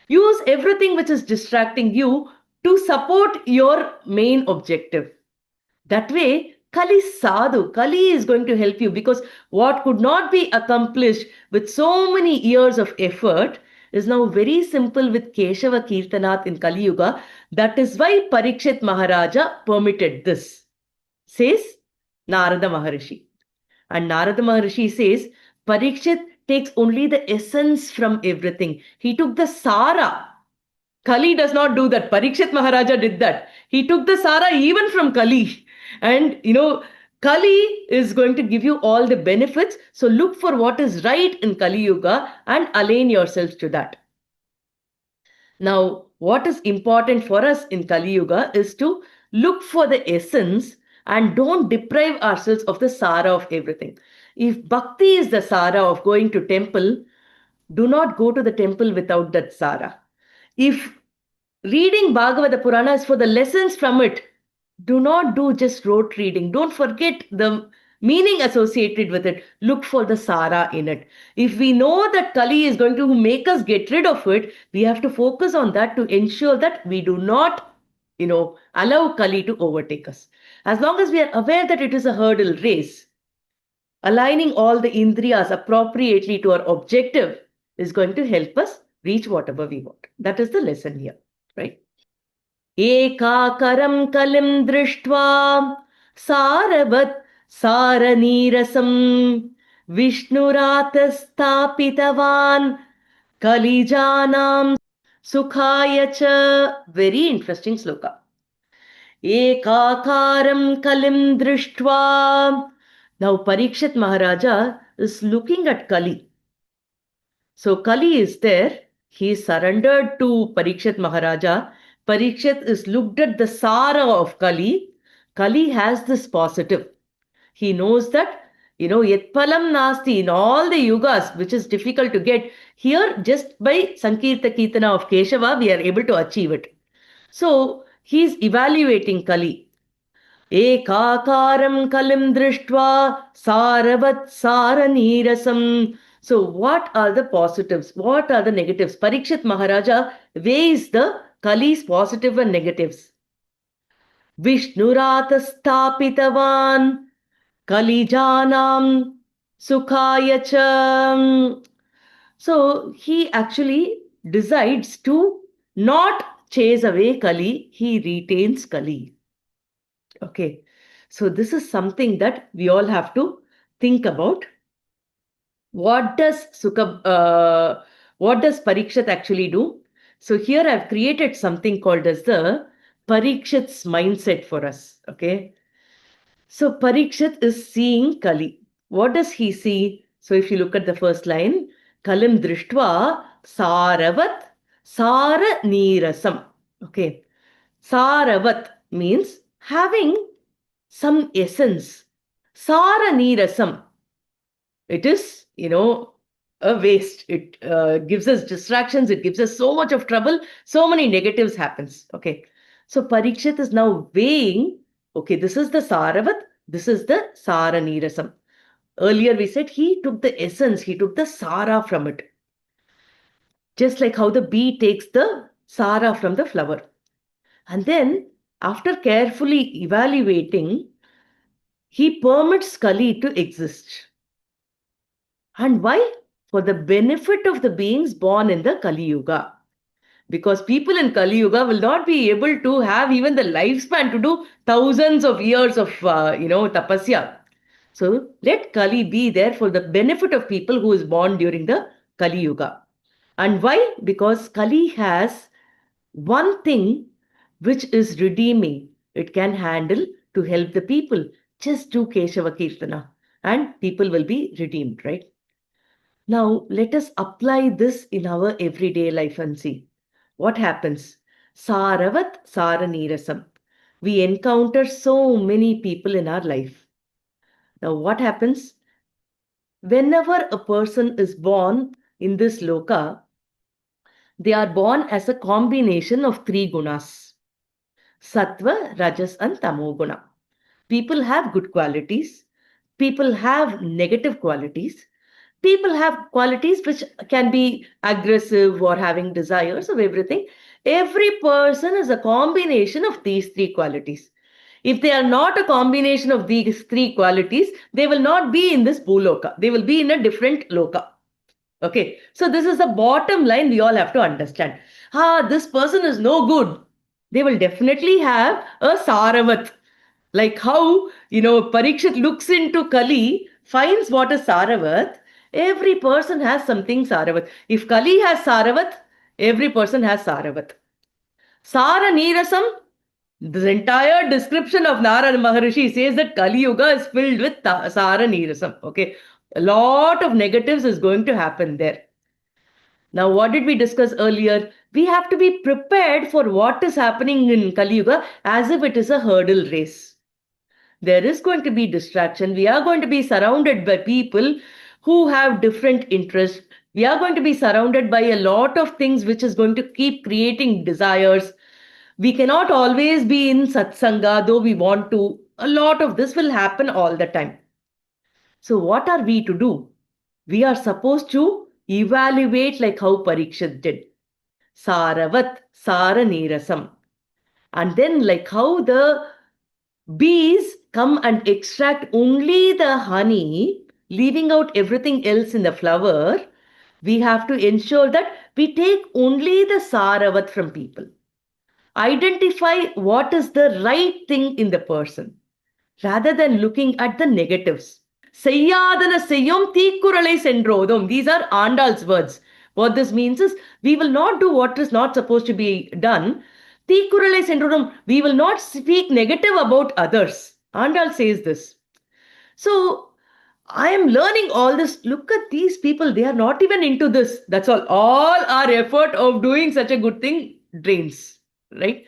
Use everything which is distracting you to support your main objective. That way, Kali Sadhu, Kali is going to help you because what could not be accomplished with so many years of effort is now very simple with Keshava Kirtanath in Kali Yuga. That is why Parikshit Maharaja permitted this, says Narada Maharishi. And Narada Maharishi says, Parikshit takes only the essence from everything. He took the Sara. Kali does not do that. Parikshit Maharaja did that. He took the Sara even from Kali. And Kali is going to give you all the benefits. So look for what is right in Kali Yuga and align yourselves to that. Now, what is important for us in Kali Yuga is to look for the essence and don't deprive ourselves of the Sara of everything. If bhakti is the Sara of going to temple, do not go to the temple without that Sara. If reading Bhagavata Purana is for the lessons from it, do not do just rote reading. Don't forget the meaning associated with it. Look for the Sara in it. If we know that Kali is going to make us get rid of it, we have to focus on that to ensure that we do not, allow Kali to overtake us. As long as we are aware that it is a hurdle race, aligning all the indriyas appropriately to our objective is going to help us reach whatever we want. That is the lesson here, right? Ekakaram kalim drishtva sarvat saranirasam Vishnuratastapitawan Kalijanam Sukhaya cha. Very interesting sloka. Ekakaram kalim drishtva. Now Parikshit Maharaja is looking at Kali. So Kali is there. He surrendered to Parikshit Maharaja. Parikshit is looked at the Sara of Kali. Kali has this positive. He knows that, Yetpalam Nasti in all the yugas, which is difficult to get, here just by Sankirta Kirtana of Keshava, we are able to achieve it. So he is evaluating Kali. Ekakaram kalim drishtva saravat saranirasam. So what are the positives? What are the negatives? Parikshit Maharaja weighs the Kali's positive and negatives. Vishnuratastapitawan Kalijanam Sukhaya cha. So he actually decides to not chase away Kali, he retains Kali. Okay, so this is something that we all have to think about. What does Parikshit actually do? So here I've created something called as the Parikshit's mindset for us. Okay, so Parikshit is seeing Kali. What does he see? So if you look at the first line, Kalim Drishtva Saravat Sara Nirasam. Okay, Saravat means having some essence. Sara Nirasam. It is, a waste. It gives us distractions. It gives us so much of trouble. So many negatives happens. Okay. So Parikshit is now weighing, okay, this is the Saravat, this is the Sara Nirasam. Earlier we said he took the essence, he took the Sara from it. Just like how the bee takes the Sara from the flower. And then, after carefully evaluating, he permits Kali to exist. And why? For the benefit of the beings born in the Kali Yuga. Because people in Kali Yuga will not be able to have even the lifespan to do thousands of years of, tapasya. So let Kali be there for the benefit of people who is born during the Kali Yuga. And why? Because Kali has one thing which is redeeming. It can handle to help the people. Just do Keshava Kirtana and people will be redeemed, right? Now let us apply this in our everyday life and see what happens. Saravat Saranirasam. We encounter so many people in our life. Now what happens? Whenever a person is born in this loka, they are born as a combination of three gunas. Sattva, Rajas and Tamoguna. People have good qualities. People have negative qualities. People have qualities which can be aggressive or having desires of everything. Every person is a combination of these three qualities. If they are not a combination of these three qualities, they will not be in this bhuloka. They will be in a different loka. Okay, so this is the bottom line we all have to understand. This person is no good. They will definitely have a Saravat. Like how, Parikshit looks into Kali, finds what is Saravat. Every person has something Saravat. If Kali has Saravat, every person has Saravat. Sara Nirasam, the entire description of Narada Maharishi says that Kali Yuga is filled with Sara Nirasam. Okay, a lot of negatives is going to happen there. Now, what did we discuss earlier? We have to be prepared for what is happening in Kali Yuga as if it is a hurdle race. There is going to be distraction. We are going to be surrounded by people who have different interests. We are going to be surrounded by a lot of things which is going to keep creating desires. We cannot always be in satsanga, though we want to. A lot of this will happen all the time. So what are we to do? We are supposed to evaluate like how Parikshit did. Saravat, Saranirasam. And then like how the bees come and extract only the honey, leaving out everything else in the flower. We have to ensure that we take only the Saravat from people. Identify what is the right thing in the person rather than looking at the negatives. Seyyadana seyyom Thikkuralai sendrodum. These are Andal's words. What this means is, we will not do what is not supposed to be done. Thikkuralai sendrodum. We will not speak negative about others. Andal says this. So, I am learning all this. Look at these people. They are not even into this. That's all. All our effort of doing such a good thing drains, right?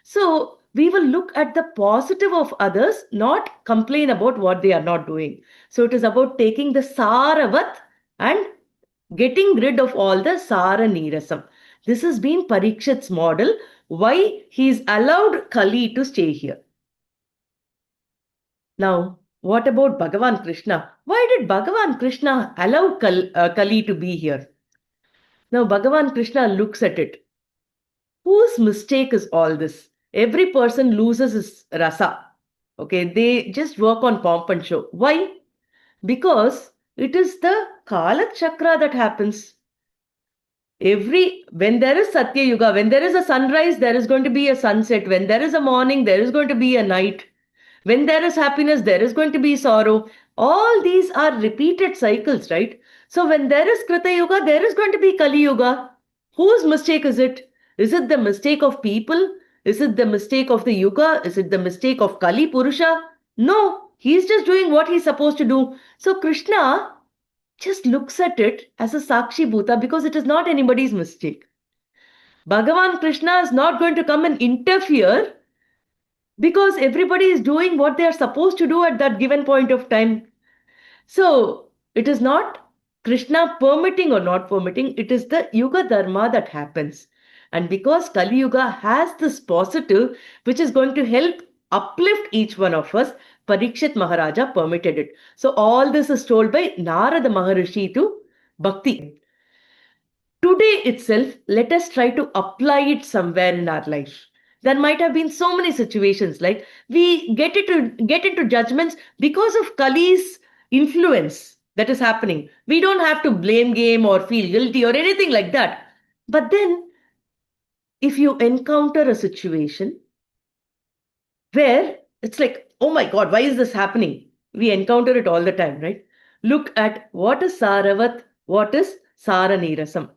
So we will look at the positive of others, not complain about what they are not doing. So it is about taking the Saravat and getting rid of all the Sara Nirasam. This has been Parikshit's model, why he is allowed Kali to stay here. Now, what about Bhagavan Krishna? Why did Bhagavan Krishna allow Kali to be here? Now, Bhagavan Krishna looks at it. Whose mistake is all this? Every person loses his rasa. Okay, they just work on pomp and show. Why? Because it is the Kala Chakra that happens. When there is Satya Yuga, when there is a sunrise, there is going to be a sunset. When there is a morning, there is going to be a night. When there is happiness, there is going to be sorrow. All these are repeated cycles, right? So when there is Krita Yuga, there is going to be Kali Yuga. Whose mistake is it? Is it the mistake of people? Is it the mistake of the Yuga? Is it the mistake of Kali Purusha? No, he's just doing what he's supposed to do. So Krishna just looks at it as a Sakshi Bhuta because it is not anybody's mistake. Bhagavan Krishna is not going to come and interfere because everybody is doing what they are supposed to do at that given point of time. So it is not Krishna permitting or not permitting, it is the Yuga Dharma that happens. And because Kali Yuga has this positive which is going to help uplift each one of us, Parikshit Maharaja permitted it. So all this is told by Narada Maharishi to Bhakti. Today itself, let us try to apply it somewhere in our life. There might have been so many situations like we get into judgments because of Kali's influence that is happening. We don't have to blame game or feel guilty or anything like that. But then if you encounter a situation where it's like, oh my God, why is this happening? We encounter it all the time, right? Look at what is Saravat, what is Sara Nirasam.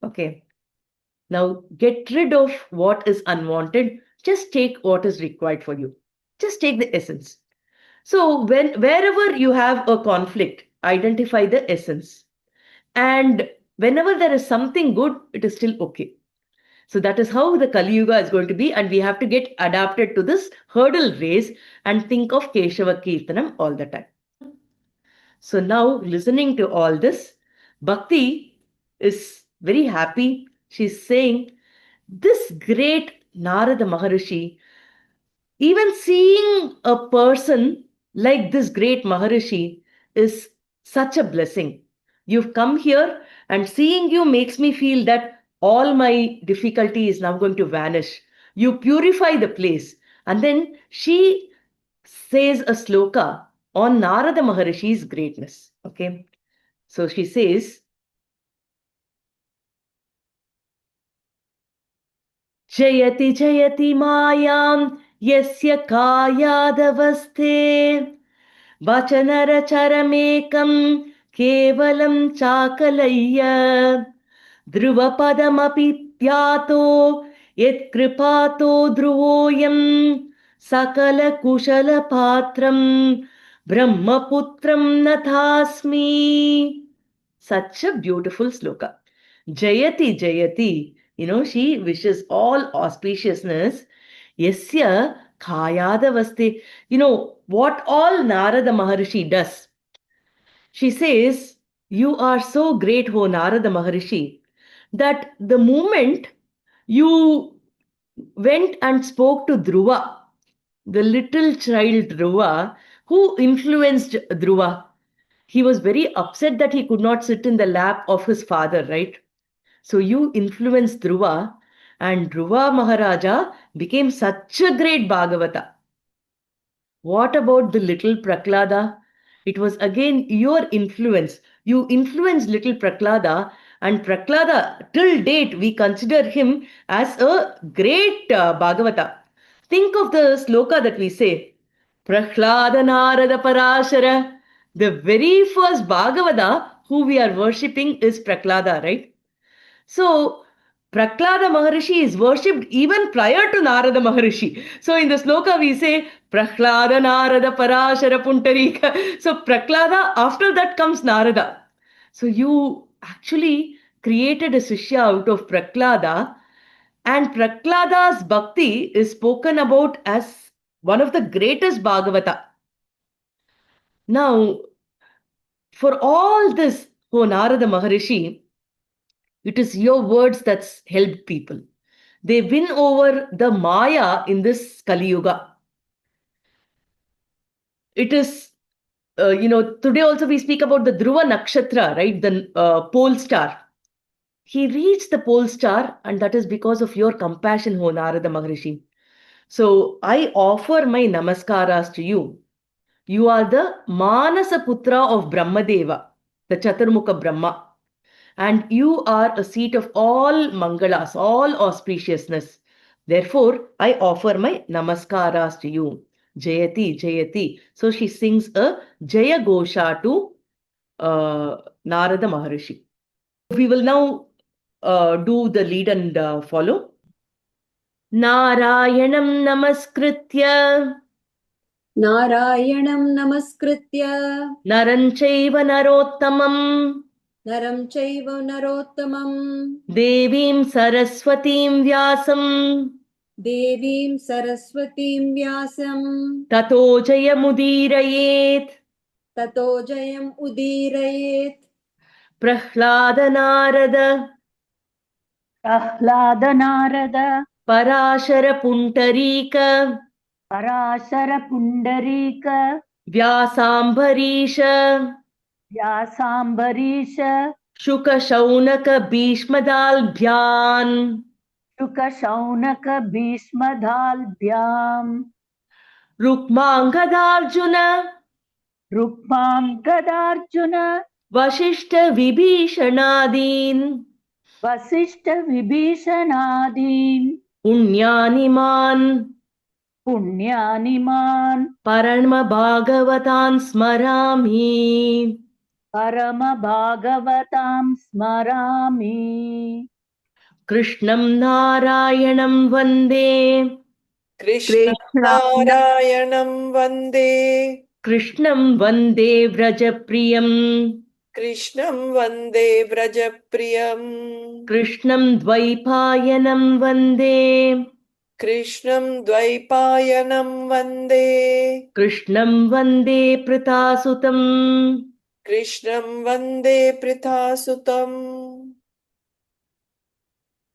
Okay. Now get rid of what is unwanted. Just take what is required for you. Just take the essence. So wherever you have a conflict, identify the essence. And whenever there is something good, it is still okay. So that is how the Kali Yuga is going to be, and we have to get adapted to this hurdle race and think of Keshava Kirtanam all the time. So now, listening to all this, Bhakti is very happy. She's saying, this great Narada Maharishi, even seeing a person like this great Maharishi is such a blessing. You've come here, and seeing you makes me feel that all my difficulty is now going to vanish. You purify the place. And then she says a sloka on Narada Maharishi's greatness. Okay. So she says, Jayati Jayati Mayam Yasya Kayadavaste Vachanaracharamekam Kevalam Chakalayya Dhruvapadamapi Pyato Yet Kripato Dhruvoyam Sakala Kushala Patram Brahmaputram Nathasmi. Such a beautiful sloka. Jayati Jayati. She wishes all auspiciousness. Yasya Kayadavaste. What all Narada Maharishi does. She says, you are so great, O Narada Maharishi, that the moment you went and spoke to Dhruva, the little child Dhruva, who influenced Dhruva, he was very upset that he could not sit in the lap of his father, right? So you influenced Dhruva, and Dhruva Maharaja became such a great Bhagavata. What about the little Prahlada? It was again your influence. You influenced little Prahlada, and Prahlada, till date, we consider him as a great Bhagavata. Think of the sloka that we say. Prahlada Narada Parashara The very first Bhagavata who we are worshipping is Prahlada, right? So, Prahlada Maharishi is worshipped even prior to Narada Maharishi. So, in the sloka, we say Prahlada Narada Parashara Puntarika. So, Prahlada, after that comes Narada. So, you actually created a Shishya out of Prahlada, and Prahlada's bhakti is spoken about as one of the greatest Bhagavata. Now, for all this, oh Narada Maharishi, it is your words that's helped people. They win over the Maya in this Kali Yuga. It is, today also we speak about the Dhruva Nakshatra, right? The pole star. He reached the pole star, and that is because of your compassion, O Narada Maharishi. So I offer my namaskaras to you. You are the Manasa Putra of Brahmadeva, the Chaturmukha Brahma. And you are a seat of all mangalas, all auspiciousness. Therefore, I offer my namaskaras to you. Jayati, Jayati. So she sings a Jaya Gosha to Narada Maharishi. We will now do the lead and follow. Narayanam Namaskritya नारायणं नमस्कृत्य Naranchaiva Narottamam नरं चैव नरोत्तमं Devim Saraswatim Vyasam देवीं सरस्वतीं व्यासं Tato Jayamudirayet ततो जयम् उदीरयेत् Prahlada Narada Parashara Puntarika Vyasambarisha Shuka Shaunaka Bhishmadalbhyan Rukmangadarjuna Vashishta Vibhishanadin Punyaniman Paranma Bhagavatan Smarami Krishnam Narayanam Vande Krishnam Narayanam Vande Krishnam Vande Vrajapriyam Krishnam Vande Vrajapriyam Krishnam Dvaipayanam Vande Krishnam Dvaipayanam Vande Krishnam Vande Pritasutam Krishnam Vande Prithasutam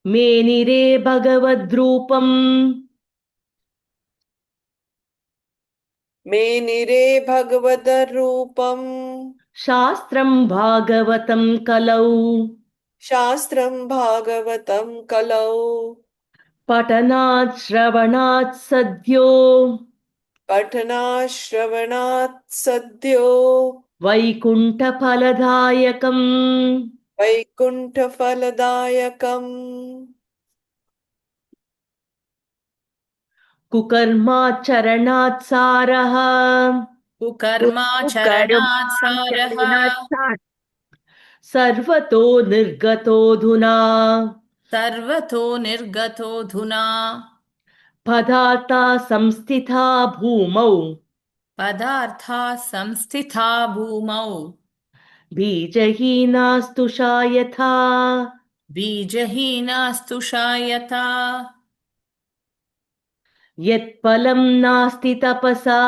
Menire Bhagavadrupam Menire Bhagavadarupam Shastram Bhagavatam Kalau Shastram Bhagavatam Kalau Patanat Shravanat Sadhyo Patana Shravanat Sadhyo Vaikunta Paladayakam Vaikuntha Faladayakam Kukarma Charanat Saraha कुकर्माचरणात् सारः Sarvato Nirgatodhuna सर्वतो निर्गतोऽधुना Padharta Samstitha Bhumau पदार्थाः संस्थिता भूमौ Bijahinastushā yatha बीजहीनास्तुषा यथा Yatpalam nasti tapasa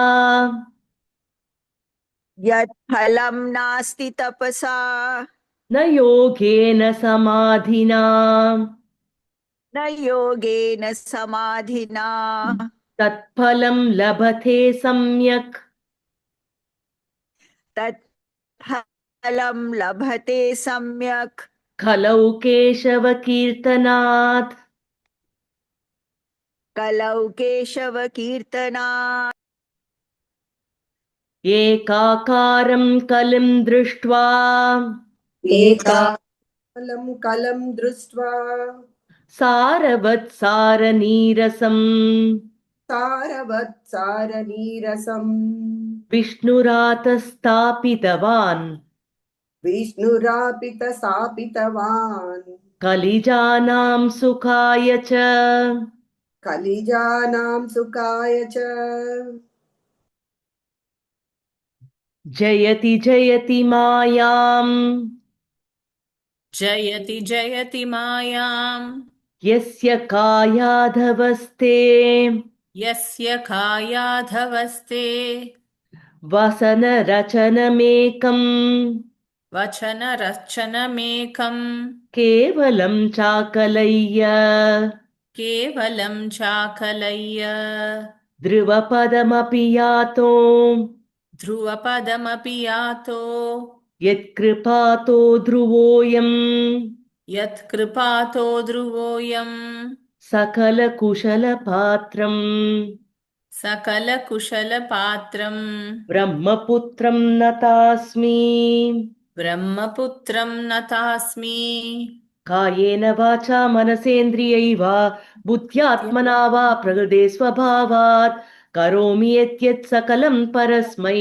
यत् फलं नास्ति तपसा न yogena samadhina न योगेन समाधिना Tatphalam labhate samyak तत् फलं लभते सम्यक् Khalau Keshava Kirtanat कलौ केशव कीर्तना Ekakaram kalim drishtva एकालं कलं दृष्ट्वा Saravat saranirasam सारवत्सारनीरसम् विष्णुरातस्तापितवान् विष्णुरापितसापितवान् कलिजानां सुखाय च कलिजानां सुखाय च जयति जयति मायाम् जयति जयति मायाम् यस्य कायाधवस्ते यस्य कायाधवस्ते वसनरचनमेकम् वचनरचनमेकम् केवलं चाकलय्य केवलं चाकलय्य ध्रुवपदमपि यातो ध्रुवपदमपि यातो यत्कृपातो ध्रुवोऽयम् यत्कृपातो ध्रुवोऽयम् सकलकुशलपात्रम् सकलकुशलपात्रम् ब्रह्मपुत्रं नतास्मि ब्रह्मपुत्रं नतास्मि कायेन वाचा मनसेन्द्रियैवा बुद्ध्यात्मना वा प्रकृते स्वभावात् करोमि यत् सकलं परस्मै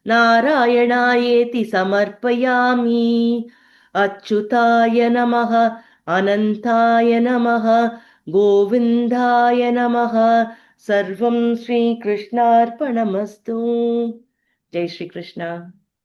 नारायणायेति समर्पयामि अच्युताय नमः अनन्ताय नमः गोविन्दाय नमः सर्वं श्रीकृष्णार्पणमस्तु जय श्री कृष्ण